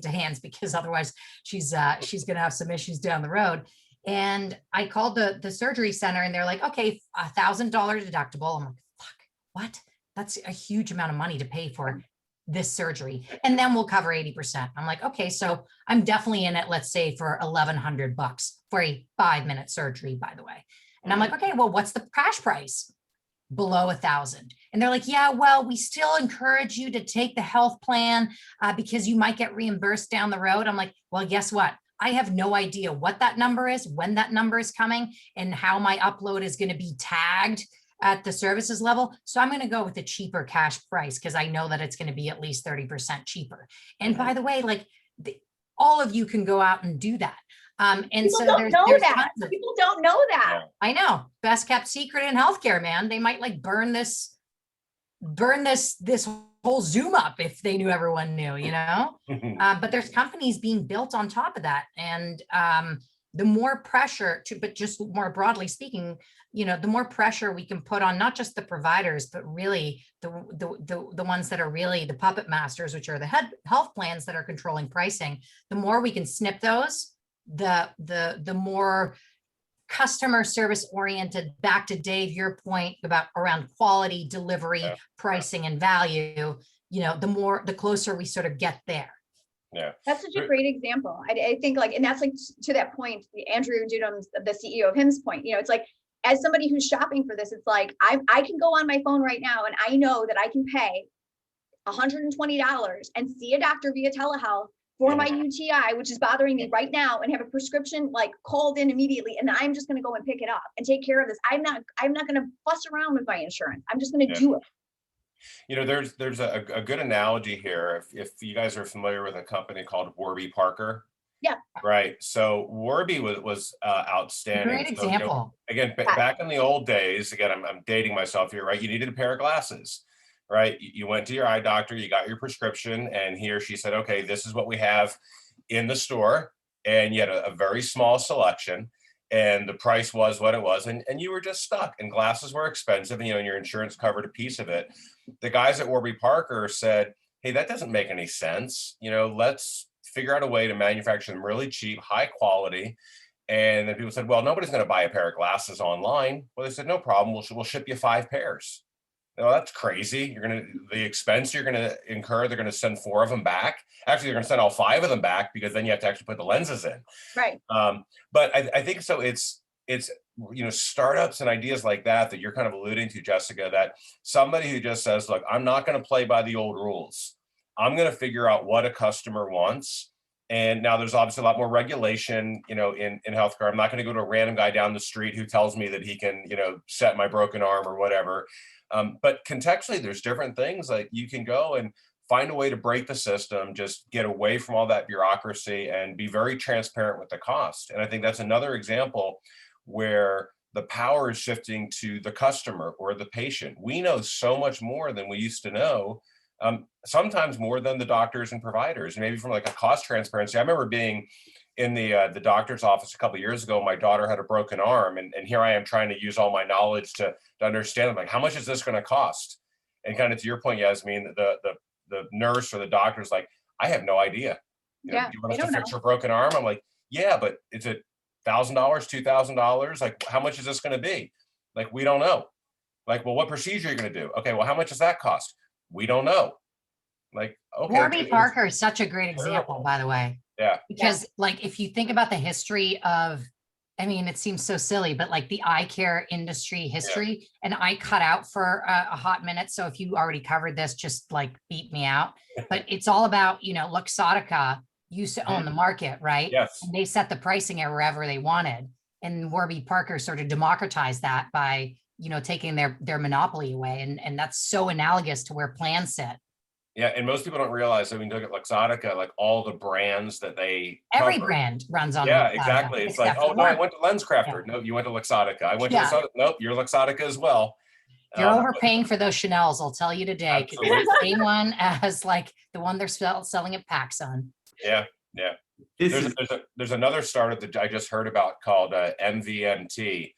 hands, because otherwise she's going to have some issues down the road. And I called the surgery center, and they're like, okay, $1,000 deductible. I'm like, fuck, what? That's a huge amount of money to pay for this surgery, and then we'll cover 80%. I'm like, okay, so I'm definitely in it, let's say, for $1,100 for a 5-minute surgery, by the way. And I'm like, okay, well, what's the cash price? Below 1,000. And they're like, yeah, well, we still encourage you to take the health plan because you might get reimbursed down the road. I'm like, well, guess what? I have no idea what that number is, when that number is coming, and how my upload is going to be tagged at the services level. So I'm going to go with a cheaper cash price, because I know that it's going to be at least 30% cheaper. And by the way, like all of you can go out and do that. And
People
so
don't know
there's
that. People don't know that.
I know, best kept secret in healthcare, man. They might like burn this whole Zoom up if they knew everyone knew, but there's companies being built on top of that. And the more pressure but just more broadly speaking, the more pressure we can put on not just the providers, but really the ones that are really the puppet masters, which are the health plans that are controlling pricing. The more we can snip those, the more customer service oriented, back to Dave, your point about around quality, delivery, pricing, and value, the closer we sort of get there.
Yeah,
that's such a great example. I think and that's like to that point, Andrew Dudum's, the CEO of HIMSS point, it's like, as somebody who's shopping for this, it's like, I can go on my phone right now, and I know that I can pay $120 and see a doctor via telehealth for my UTI, which is bothering me right now, and have a prescription like called in immediately. And I'm just going to go and pick it up and take care of this. I'm not going to fuss around with my insurance. I'm just going to do it.
There's a good analogy here. If you guys are familiar with a company called Warby Parker.
Yeah.
Right. So Warby was outstanding.
Great example.
Again, back in the old days, again, I'm dating myself here, right? You needed a pair of glasses. Right? You went to your eye doctor, you got your prescription, and he or she said, okay, this is what we have in the store. And you had a very small selection, and the price was what it was. And you were just stuck, and glasses were expensive, and, and your insurance covered a piece of it. The guys at Warby Parker said, hey, that doesn't make any sense. Let's figure out a way to manufacture them really cheap, high quality. And then people said, well, nobody's going to buy a pair of glasses online. Well, they said, no problem. We'll ship you 5 pairs. That's crazy. The expense you're gonna incur, they're gonna send 4 of them back. Actually, they're gonna send all 5 of them back, because then you have to actually put the lenses in.
Right.
But I think so. It's startups and ideas like that you're kind of alluding to, Jessica, that somebody who just says, look, I'm not gonna play by the old rules. I'm gonna figure out what a customer wants. And now there's obviously a lot more regulation, in healthcare. I'm not gonna go to a random guy down the street who tells me that he can, set my broken arm or whatever. But contextually, there's different things. Like, you can go and find a way to break the system, just get away from all that bureaucracy, and be very transparent with the cost. And I think that's another example where the power is shifting to the customer or the patient. We know so much more than we used to know, sometimes more than the doctors and providers. Maybe from like a cost transparency. I remember being in the doctor's office a couple of years ago. My daughter had a broken arm, and here I am trying to use all my knowledge to understand, like, how much is this going to cost? And kind of to your point, Yasmin, the nurse or the doctor's like, I have no idea. Do you want us to fix your broken arm? I'm like, yeah, but is it $1,000, $2,000? Like, how much is this going to be? Like, we don't know. Like, well, what procedure are you going to do? Okay, well, how much does that cost? We don't know. Like, okay.
Warby
it was
Parker is such a great example,
terrible.
by the way.
Yeah.
Because like, if you think about the history of, I mean, it seems so silly, but like the eye care industry history, and I cut out for a hot minute. So if you already covered this, just like beat me out. But it's all about, you know, Luxottica used to own the market, right?
Yes.
And they set the pricing at wherever they wanted. And Warby Parker sort of democratized that by, you know, taking their monopoly away. And that's so analogous to where plans sit.
Yeah, and most people don't realize that when you look at Luxottica, like all the brands that they
Every
cover.
brand runs on
Yeah,
Luxottica,
exactly. It's like,
except
oh
for
no, I
one.
went to LensCrafter. No, you went to Luxottica. I went to
Yeah.
Luxottica. Nope, you're Luxottica as well.
If you're overpaying for those Chanels, I'll tell you today, because it's the same one as like the one they're selling at PacSun.
Yeah, yeah. There's another startup that I just heard about called MVMT,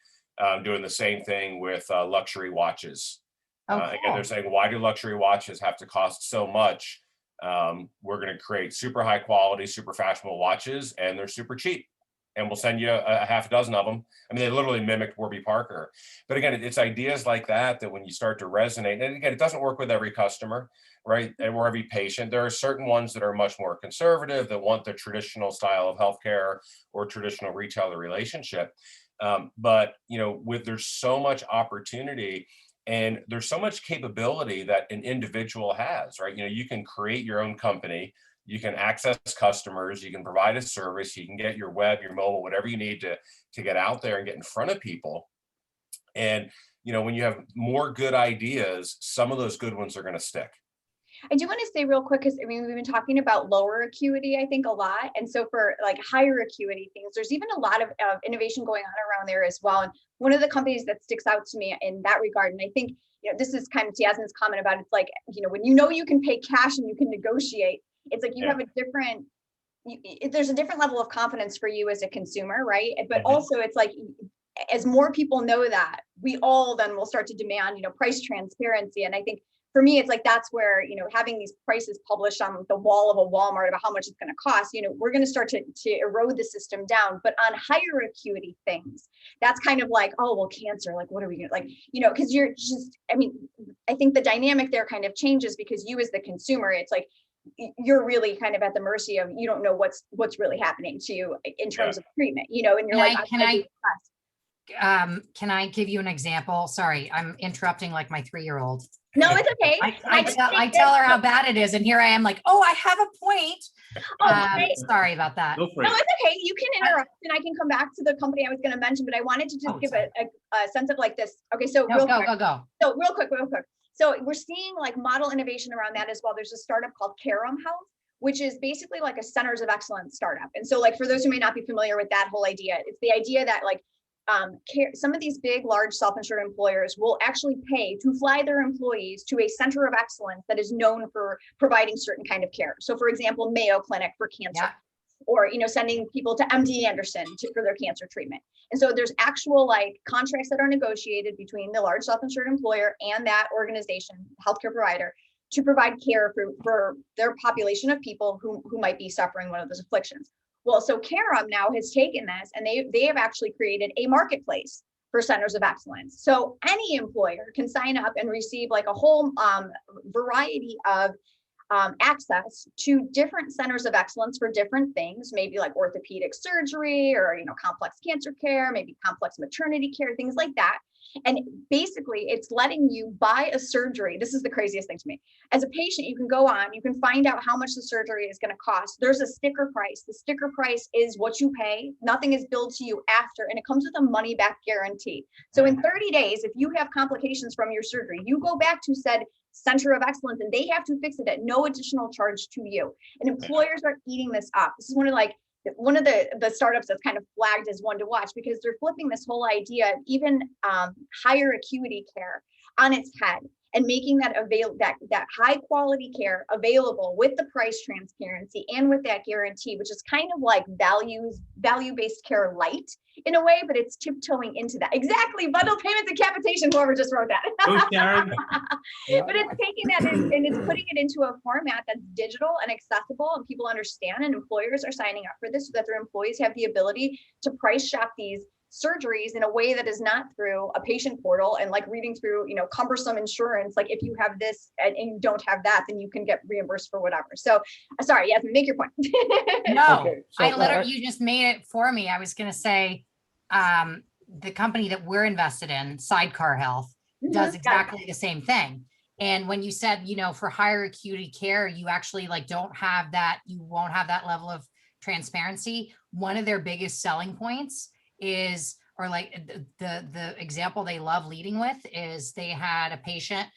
doing the same thing with luxury watches.
Oh,
Again,
cool.
they're saying, why do luxury watches have to cost so much? We're going to create super high quality, super fashionable watches, and they're super cheap. And we'll send you a half a dozen of them. I mean, they literally mimicked Warby Parker. But again, it's ideas like that when you start to resonate, and again, it doesn't work with every customer, right? Or every patient. There are certain ones that are much more conservative, that want the traditional style of healthcare or traditional retailer relationship. But, you know, there's so much opportunity, and there's so much capability that an individual has, right? You know, you can create your own company, you can access customers, you can provide a service, you can get your web, your mobile, whatever you need to get out there and get in front of people. And, you know, when you have more good ideas, some of those good ones are going to stick.
I do want to say real quick, because I mean, we've been talking about lower acuity, I think, a lot. And so for like higher acuity things, there's even a lot of innovation going on around there as well. And one of the companies that sticks out to me in that regard, and I think, you know, this is kind of Yasmin's comment about, it's like, you know, when you know you can pay cash and you can negotiate, it's like you have a different, there's a different level of confidence for you as a consumer, right? But also it's like, as more people know that, we all then will start to demand, you know, price transparency. And I think for me, it's like, that's where, you know, having these prices published on the wall of a Walmart about how much it's going to cost, you know, we're going to start to erode the system down. But on higher acuity things, that's kind of like, oh, well, cancer, like, what are we going to, like, you know, because you're just, I mean, I think the dynamic there kind of changes, because you as the consumer, it's like, you're really kind of at the mercy of, you don't know what's really happening to you in terms of treatment, you know, and you're
can I give you an example? Sorry, I'm interrupting like my 3-year-old.
No, it's okay.
I tell her how bad it is, and here I am like, oh, I have a point. Sorry about that.
No, it's okay. You can interrupt, and I can come back to the company I was going to mention, but I wanted to just give a sense of like this. Okay, so
go.
So real quick. So we're seeing like model innovation around that as well. There's a startup called Carum Health, which is basically like a centers of excellence startup. And so like, for those who may not be familiar with that whole idea, it's the idea that like some of these big, large self-insured employers will actually pay to fly their employees to a center of excellence that is known for providing certain kind of care. So for example, Mayo Clinic for cancer, or, you know, sending people to MD Anderson for their cancer treatment. And so there's actual like contracts that are negotiated between the large self-insured employer and that organization, healthcare provider, to provide care for their population of people who might be suffering one of those afflictions. Well, so Carum now has taken this, and they have actually created a marketplace for centers of excellence. So any employer can sign up and receive like a whole variety of access to different centers of excellence for different things, maybe like orthopedic surgery, or, you know, complex cancer care, maybe complex maternity care, things like that. And basically it's letting you buy a surgery. This is the craziest thing to me. As a patient, you can go on, you can find out how much the surgery is going to cost. There's a sticker price. The sticker price is what you pay. Nothing is billed to you after, and it comes with a money back guarantee. So in 30 days, if you have complications from your surgery, you go back to said center of excellence and they have to fix it at no additional charge to you. And employers are eating this up. This is one of the startups that's kind of flagged as one to watch, because they're flipping this whole idea of even higher acuity care on its head, and making that that high quality care available with the price transparency and with that guarantee, which is kind of like value-based care light in a way, but it's tiptoeing into that. Exactly, bundled payments and capitation, whoever just wrote that. But it's taking that and it's putting it into a format that's digital and accessible, and people understand, and employers are signing up for this so that their employees have the ability to price shop these surgeries in a way that is not through a patient portal and like reading through, cumbersome insurance. Like if you have this and you don't have that, then you can get reimbursed for whatever. So sorry, Yasmin, make your point.
No,
Okay, so,
I literally, you just made it for me. I was going to say, the company that we're invested in, Sidecar Health, does exactly the same thing. And when you said, for higher acuity care, you actually like don't have that, you won't have that level of transparency. One of their biggest selling points is, or like the example they love leading with is they had a patient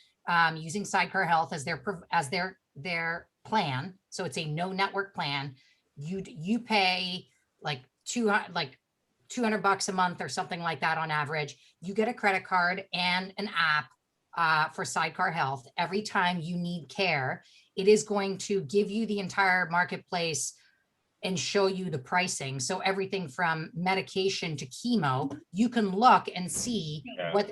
using Sidecar Health as their plan. So it's a no network plan. You pay like $200 a month or something like that on average. You get a credit card and an app for Sidecar Health. Every time you need care, it is going to give you the entire marketplace and show you the pricing. So everything from medication to chemo, you can look and see what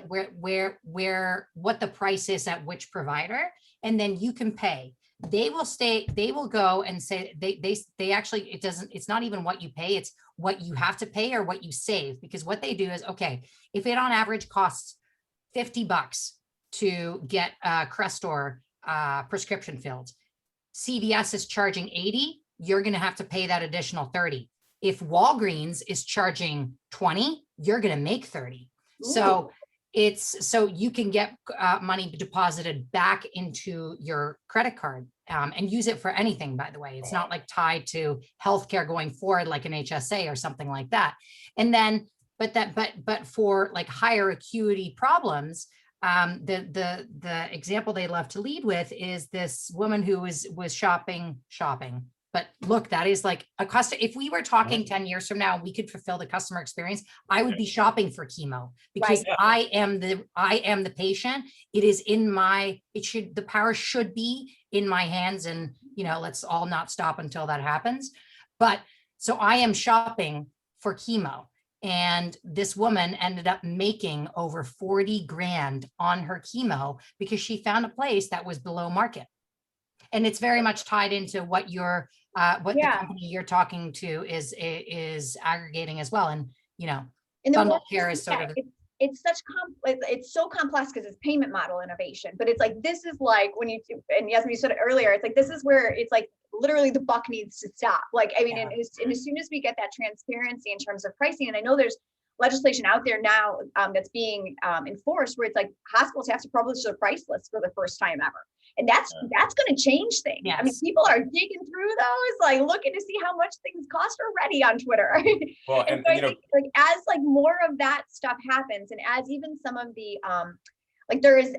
the price is at which provider, and then you can pay. They will go and say they actually, it's not even what you pay, it's what you have to pay or what you save. Because what they do is, okay, if it on average costs $50 to get Crestor prescription filled, CVS is charging 80, you're going to have to pay that additional 30. If Walgreens is charging 20, you're going to make 30. So so you can get money deposited back into your credit card and use it for anything, by the way. It's not like tied to healthcare going forward, like an HSA or something like that. And then, but for like higher acuity problems, the example they love to lead with is this woman who was shopping. But look, that is like a cost. If we were talking 10 years from now, we could fulfill the customer experience. I would be shopping for chemo because I am the patient. It is in my, the power should be in my hands, and let's all not stop until that happens. But so I am shopping for chemo. And this woman ended up making over 40 grand on her chemo because she found a place that was below market. And it's very much tied into what the company you're talking to is aggregating as well. And bundled care is sort of
it's so complex because it's payment model innovation. But it's like, this is like when and Yasmin, you said it earlier, it's like, this is where it's like literally the buck needs to stop. Like, I mean, and as soon as we get that transparency in terms of pricing, and I know there's legislation out there now that's being enforced where it's like hospitals have to publish their price list for the first time ever. And that's going to change things.
Yes.
I mean, people are digging through those, like looking to see how much things cost already on Twitter.
Well,
and so I think like as like more of that stuff happens, and as even some of the like there is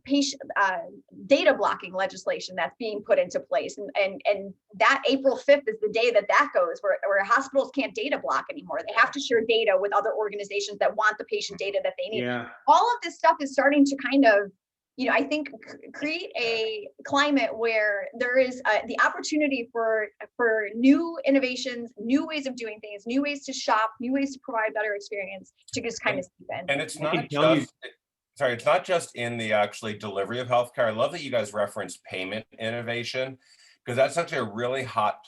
patient data blocking legislation that's being put into place, and that April 5th is the day that goes, where hospitals can't data block anymore. They have to share data with other organizations that want the patient data that they need.
Yeah.
All of this stuff is starting to kind of, I think create a climate where there is the opportunity for new innovations, new ways of doing things, new ways to shop, new ways to provide better experience to just kind of seep in.
And it's not just, it's not just in the actually delivery of healthcare. I love that you guys referenced payment innovation, because that's actually a really hot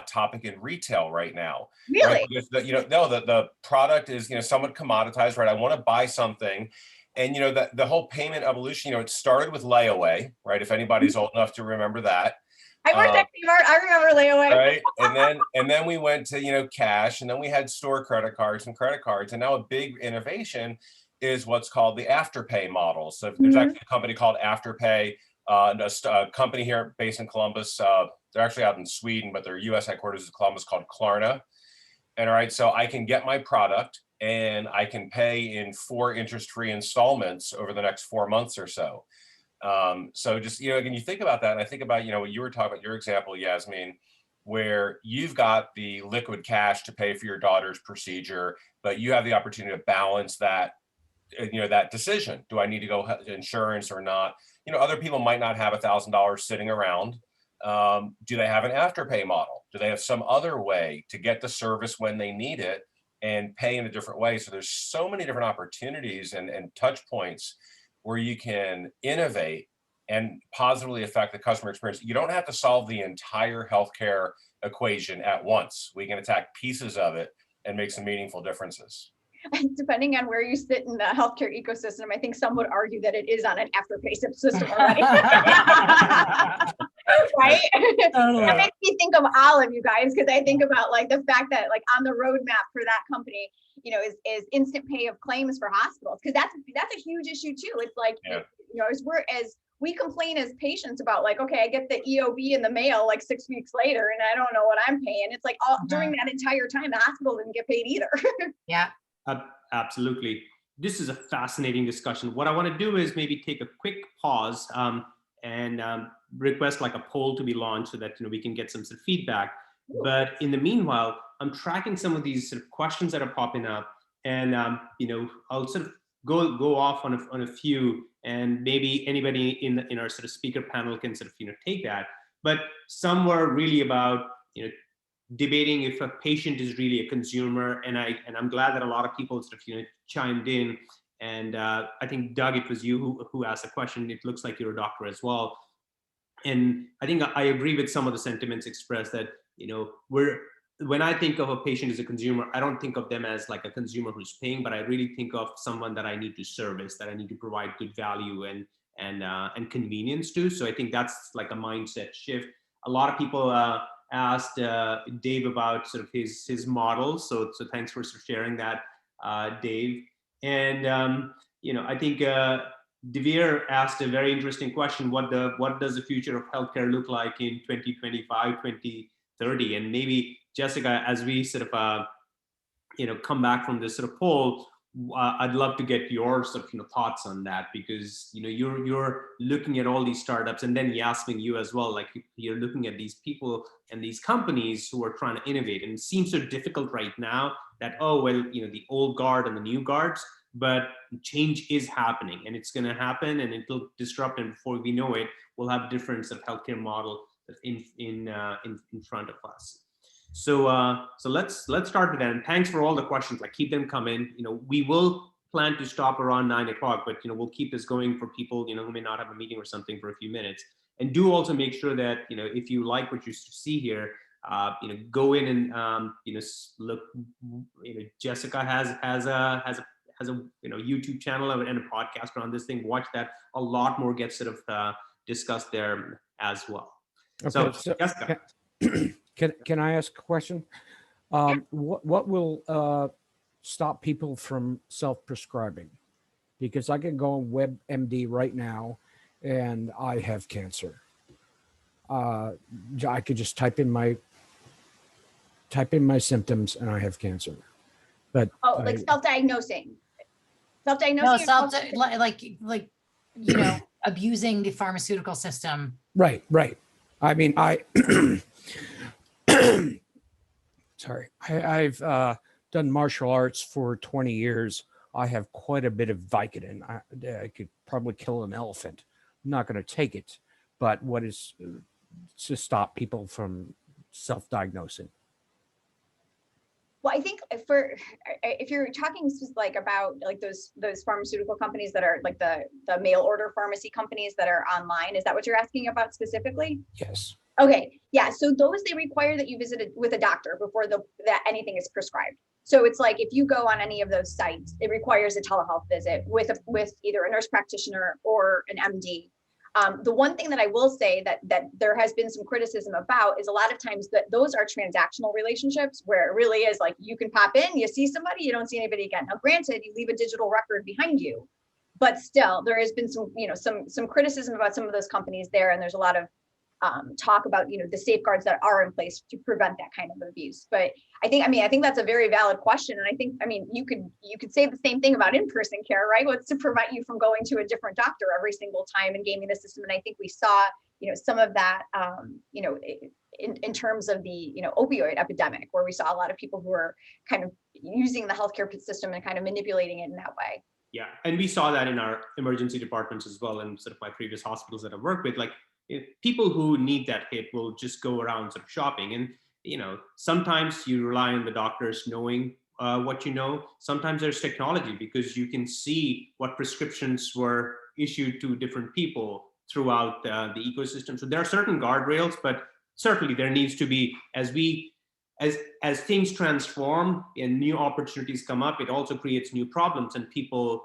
topic in retail right now.
Really?
Right? Because the product is somewhat commoditized, right? I want to buy something. And the whole payment evolution, it started with layaway, right? If anybody's old enough to remember that.
I worked at Kmart. I remember layaway.
Right, and then we went to cash, and then we had store credit cards, and now a big innovation is what's called the Afterpay model. So there's actually a company called Afterpay, a company here based in Columbus. They're actually out in Sweden, but their U.S. headquarters is Columbus, called Klarna. And all right, so I can get my product, and I can pay in 4 interest-free installments over the next 4 months or so. So just, again, you think about that, and I think about, what you were talking about, your example, Yasmin, where you've got the liquid cash to pay for your daughter's procedure, but you have the opportunity to balance that, that decision. Do I need to go insurance or not? Other people might not have $1,000 sitting around. Do they have an Afterpay model? Do they have some other way to get the service when they need it and pay in a different way? So there's so many different opportunities and touch points where you can innovate and positively affect the customer experience. You don't have to solve the entire healthcare equation at once. We can attack pieces of it and make some meaningful differences.
depending on where you sit in the healthcare ecosystem, I think some would argue that it is on an afterpay system already. Right? That makes me think of Olive, you guys, because I think about like the fact that like on the roadmap for that company, you know, is instant pay of claims for hospitals, because that's a huge issue too. It's like,
Yeah.
you know, as we complain as patients about like, okay, I get the EOB in the mail like 6 weeks later and I don't know what I'm paying. It's like all during that entire time, the hospital didn't get paid either.
Yeah.
Absolutely. This is a fascinating discussion. What I want to do is maybe take a quick pause and request like a poll to be launched so that, you know, we can get some sort of feedback.
Ooh.
But in the meanwhile, I'm tracking some of these sort of questions that are popping up, and you know, I'll sort of go off on a few, and maybe anybody in our sort of speaker panel can sort of, you know, take that. But some were really about, you know, debating if a patient is really a consumer, and I'm glad that a lot of people sort of, you know, chimed in. And I think Doug, it was you who asked the question. It looks like you're a doctor as well, and I think I agree with some of the sentiments expressed that, you know, when I think of a patient as a consumer, I don't think of them as like a consumer who's paying, but I really think of someone that I need to service, that I need to provide good value and convenience to. So I think that's like a mindset shift. A lot of people asked Dave about sort of his model. So thanks for sharing that, Dave. And you know, I think Devere asked a very interesting question. What does the future of healthcare look like in 2025, 2030? And maybe Jessica, as we sort of you know, come back from this sort of poll, I'd love to get your sort of, you know, thoughts on that, because, you know, you're looking at all these startups, and then Yasmin, you as well, like you're looking at these people and these companies who are trying to innovate, and it seems so difficult right now that, oh well, you know, the old guard and the new guards, but change is happening, and it's going to happen, and it'll disrupt, and before we know it, we'll have different sort of healthcare model in front of us. So so let's start with that. And thanks for all the questions. Like, keep them coming. You know, we will plan to stop around 9 o'clock, but, you know, we'll keep this going for people, you know, who may not have a meeting or something for a few minutes. And do also make sure that, you know, if you like what you see here, you know, go in and you know, look. You know, Jessica has a you know, YouTube channel and a podcast on this thing. Watch that. A lot more gets sort of discussed there as well.
Okay,
So Jessica.
Can I ask a question? What will stop people from self-prescribing? Because I can go on WebMD right now and I have cancer. I could just type in my symptoms and I have cancer. But
like self-diagnosing.
No,
Self-diagnosing.
like, you know, abusing the pharmaceutical system.
Right. I mean, sorry, I've done martial arts for 20 years. I have quite a bit of Vicodin. I could probably kill an elephant. I'm not going to take it, but what is to stop people from self-diagnosing?
Well, I think if you're talking like about like those pharmaceutical companies that are like the mail order pharmacy companies that are online, is that what you're asking about specifically?
Yes.
Okay, yeah. So those, they require that you visit with a doctor before that anything is prescribed. So it's like if you go on any of those sites, it requires a telehealth visit with either a nurse practitioner or an MD. The one thing that I will say that there has been some criticism about is a lot of times that those are transactional relationships where it really is like you can pop in, you see somebody, you don't see anybody again. Now, granted, you leave a digital record behind you, but still there has been some, you know, some criticism about some of those companies there, and there's a lot of talk about, you know, the safeguards that are in place to prevent that kind of abuse. But I think that's a very valid question. And I think, I mean, you could say the same thing about in-person care, right? What's to prevent you from going to a different doctor every single time and gaming the system. And I think we saw, you know, some of that, you know, in terms of the, you know, opioid epidemic, where we saw a lot of people who were kind of using the healthcare system and kind of manipulating it in that way.
Yeah, and we saw that in our emergency departments as well, and sort of my previous hospitals that I've worked with. Like, people who need that hit will just go around sort of shopping, and, you know, sometimes you rely on the doctors knowing what you know. Sometimes there's technology, because you can see what prescriptions were issued to different people throughout the ecosystem. So there are certain guardrails, but certainly there needs to be, as as things transform and new opportunities come up, it also creates new problems, and people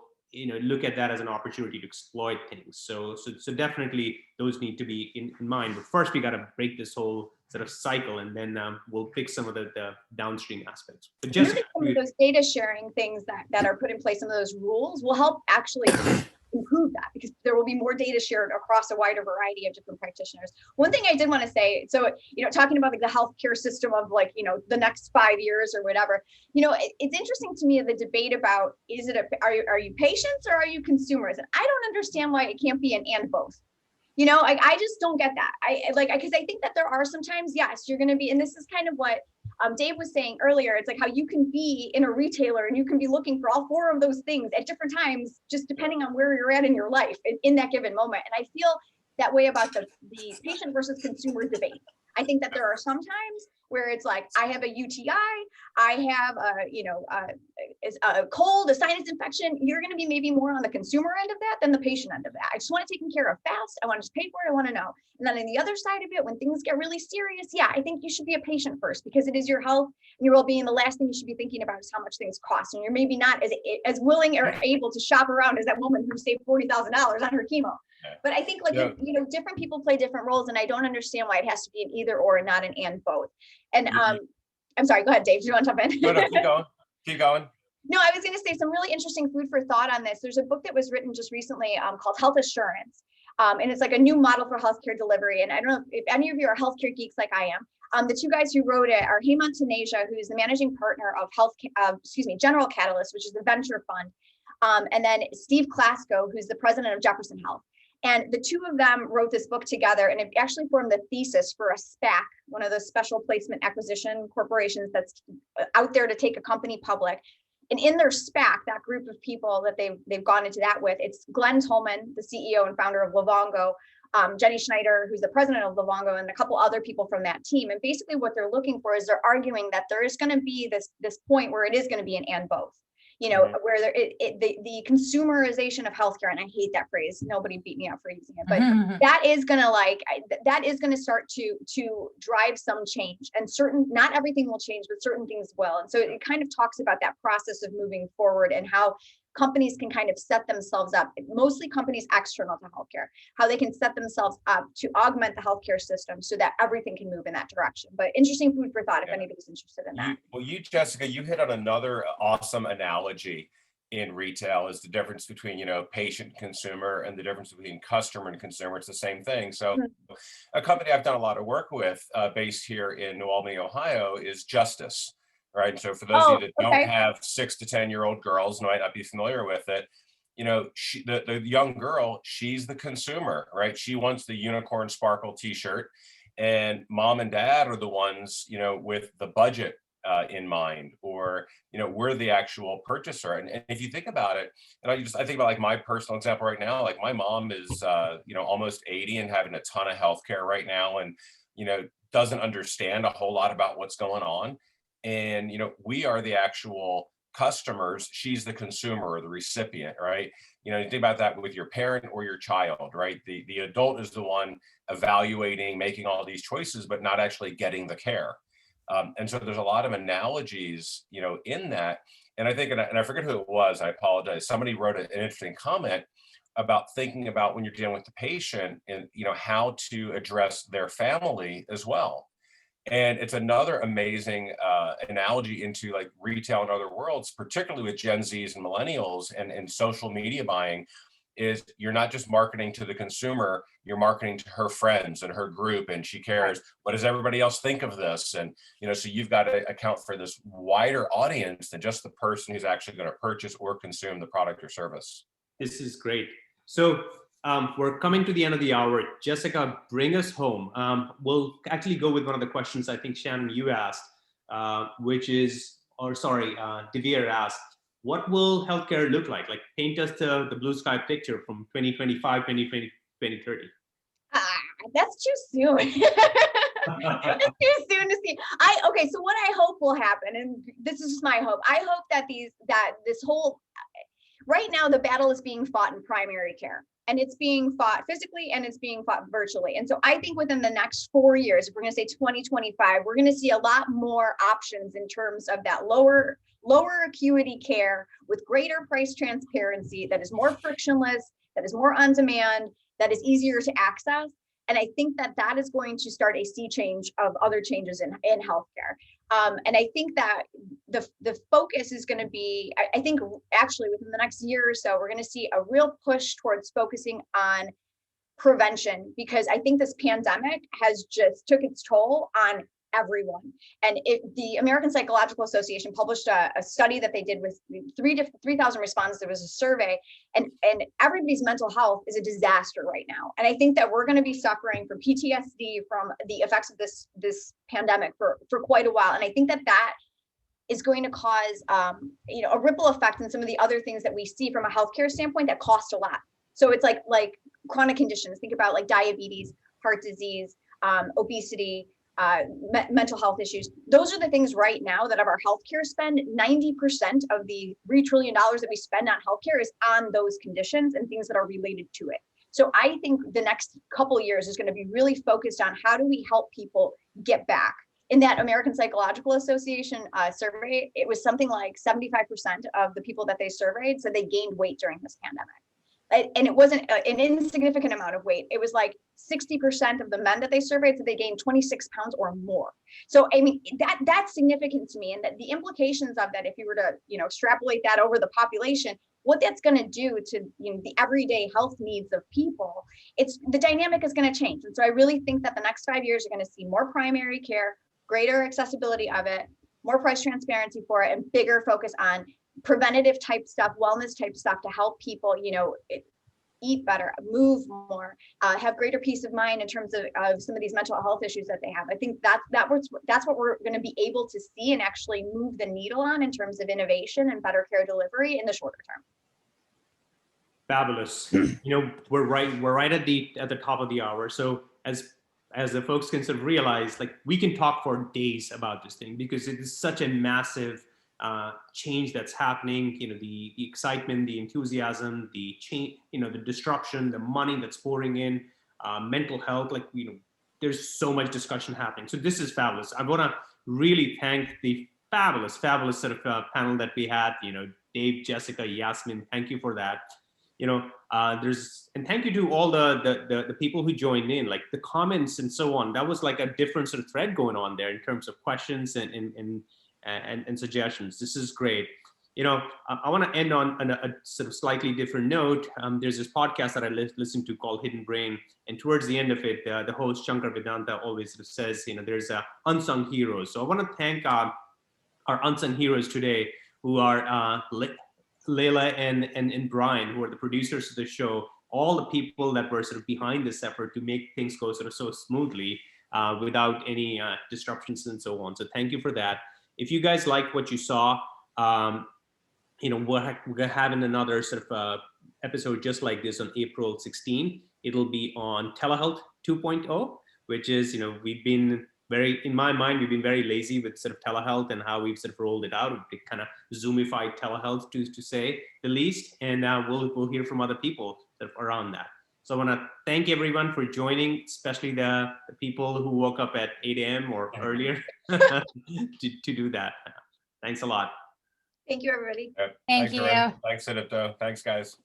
look at that as an opportunity to exploit things. So definitely those need to be in mind. But first, we got to break this whole sort of cycle, and then we'll fix some of the downstream aspects. But
Maybe
Jessica,
some of those data sharing things that are put in place, some of those rules will help actually improve that, because there will be more data shared across a wider variety of different practitioners. One thing I did want to say, so, talking about like the healthcare system of like, the next 5 years or whatever, it's interesting to me, the debate about, are you patients or are you consumers? And I don't understand why it can't be an and both. I just don't get that. Because I think that there are sometimes, yes, you're going to be, and this is kind of what Dave was saying earlier. It's like how you can be in a retailer and you can be looking for all 4 of those things at different times, just depending on where you're at in your life in that given moment. And I feel that way about the patient versus consumer debate. I think that there are some times where it's like, I have a UTI, I have a cold, a sinus infection. You're going to be maybe more on the consumer end of that than the patient end of that. I just want it taken care of fast. I want to pay for it. I want to know. And then on the other side of it, when things get really serious, yeah, I think you should be a patient first, because it is your health and your well-being. The last thing you should be thinking about is how much things cost. And you're maybe not as willing or able to shop around as that woman who saved $40,000 on her chemo. But I think different people play different roles, and I don't understand why it has to be an either or, not an and both. And I'm sorry, go ahead, Dave. Do you want to jump in?
No, keep going.
No, I was going to say some really interesting food for thought on this. There's a book that was written just recently called Health Assurance. And it's like a new model for healthcare delivery. And I don't know if any of you are healthcare geeks like I am. The 2 guys who wrote it are Hemant Taneja, who's the managing partner of General Catalyst, which is the venture fund. And then Steve Klasko, who's the president of Jefferson Health. And the 2 of them wrote this book together, and it actually formed the thesis for a SPAC, one of those special placement acquisition corporations that's out there to take a company public. And in their SPAC, that group of people that they've gone into that with, it's Glenn Tolman, the CEO and founder of Livongo, Jenny Schneider, who's the president of Livongo, and a couple other people from that team. And basically what they're looking for is they're arguing that there is going to be this point where it is going to be an and both. Where the consumerization of healthcare, and I hate that phrase. Nobody beat me up for using it, but that is gonna start to drive some change. And not everything will change, but certain things will. And so it kind of talks about that process of moving forward and how companies can kind of set themselves up, mostly companies external to healthcare, how they can set themselves up to augment the healthcare system so that everything can move in that direction. But interesting food for thought if anybody's interested in that.
Jessica, you hit on another awesome analogy in retail, is the difference between, patient consumer and the difference between customer and consumer. It's the same thing. So a company I've done a lot of work with based here in New Albany, Ohio, is Justice. Right. So for those of you that don't have 6 to 10-year-old girls, might not be familiar with it, the young girl, she's the consumer, right? She wants the unicorn sparkle T-shirt, and mom and dad are the ones, with the budget in mind, or we're the actual purchaser. And if you think about it, and I think about like my personal example right now, like my mom is almost 80 and having a ton of healthcare right now, and doesn't understand a whole lot about what's going on. And we are the actual customers. She's the consumer or the recipient, right? You think about that with your parent or your child, right? The adult is the one evaluating, making all these choices, but not actually getting the care. And so there's a lot of analogies, in that. And I think, and I forget who it was, I apologize. Somebody wrote an interesting comment about thinking about when you're dealing with the patient and, how to address their family as well. And it's another amazing analogy into like retail and other worlds, particularly with Gen Zs and millennials and social media buying, is you're not just marketing to the consumer, you're marketing to her friends and her group, and she cares, what does everybody else think of this? And, so you've got to account for this wider audience than just the person who's actually going to purchase or consume the product or service.
This is great. So we're coming to the end of the hour. Jessica, bring us home. We'll actually go with one of the questions I think, Shannon, you asked, Devere asked, what will healthcare look like? Like, paint us the blue sky picture from 2025, 2030.
That's too soon. That's too soon to see. So what I hope will happen, and this is just my hope, I hope that this whole, right now the battle is being fought in primary care. and it's being fought physically and it's being fought virtually. And so I think within the next 4 years, if we're going to say 2025, we're going to see a lot more options in terms of that lower acuity care with greater price transparency that is more frictionless, that is more on demand, that is easier to access. And I think that that is going to start a sea change of other changes in healthcare. And I think that the focus is going to be, I think actually within the next year or so, we're going to see a real push towards focusing on prevention, because I think this pandemic has just took its toll on everyone. And the American Psychological Association published a study that they did with 3,000 respondents. There was a survey, and everybody's mental health is a disaster right now. And I think that we're going to be suffering from PTSD from the effects of this pandemic for quite a while. And I think that is going to cause a ripple effect in some of the other things that we see from a healthcare standpoint that cost a lot. So it's like chronic conditions. Think about like diabetes, heart disease, obesity, mental health issues. Those are the things right now that of our healthcare spend, 90% of the $3 trillion that we spend on healthcare is on those conditions and things that are related to it. So I think the next couple of years is going to be really focused on how do we help people get back. In that American Psychological Association survey, it was something like 75% of the people that they surveyed said they gained weight during this pandemic. And it wasn't an insignificant amount of weight. It was like 60% of the men that they surveyed said they gained 26 pounds or more. So I mean, that's significant to me, and that the implications of that, if you were to extrapolate that over the population, what that's going to do to the everyday health needs of people, the dynamic is going to change. And so I really think that the next 5 years are going to see more primary care, greater accessibility of it, more price transparency for it, and bigger focus on preventative type stuff, wellness type stuff to help people, eat better, move more, have greater peace of mind in terms of some of these mental health issues that they have. I think that's what we're going to be able to see and actually move the needle on in terms of innovation and better care delivery in the shorter term.
Fabulous. We're right at the top of the hour. So as the folks can sort of realize, like, we can talk for days about this thing because it is such a massive change that's happening. The excitement, the enthusiasm, the change, the disruption, the money that's pouring in, mental health, there's so much discussion happening. So this is fabulous. I want to really thank the fabulous sort of panel that we had. Dave, Jessica, Yasmin, thank you for that. And thank you to all the people who joined in, like the comments and so on. That was like a different sort of thread going on there in terms of questions and suggestions. This is great. I want to end on a sort of slightly different note. There's this podcast that I listen to called Hidden Brain, and towards the end of it, the host Shankar Vedanta always sort of says, there's unsung heroes. So I want to thank our unsung heroes today, who are Layla and Brian, who are the producers of the show, all the people that were sort of behind this effort to make things go sort of so smoothly without any disruptions and so on. So thank you for that. If you guys like what you saw, we're having another sort of episode just like this on April 16. It'll be on telehealth 2.0, which is, we've been in my mind, we've been very lazy with sort of telehealth and how we've sort of rolled it out. We've kind of Zoomified telehealth to say the least, and we'll hear from other people sort of around that. So I want to thank everyone for joining, especially the people who woke up at 8 a.m. or earlier to do that. Thanks a lot.
Thank you, everybody.
Thank you.
Thanks, Adipto. Thanks, guys.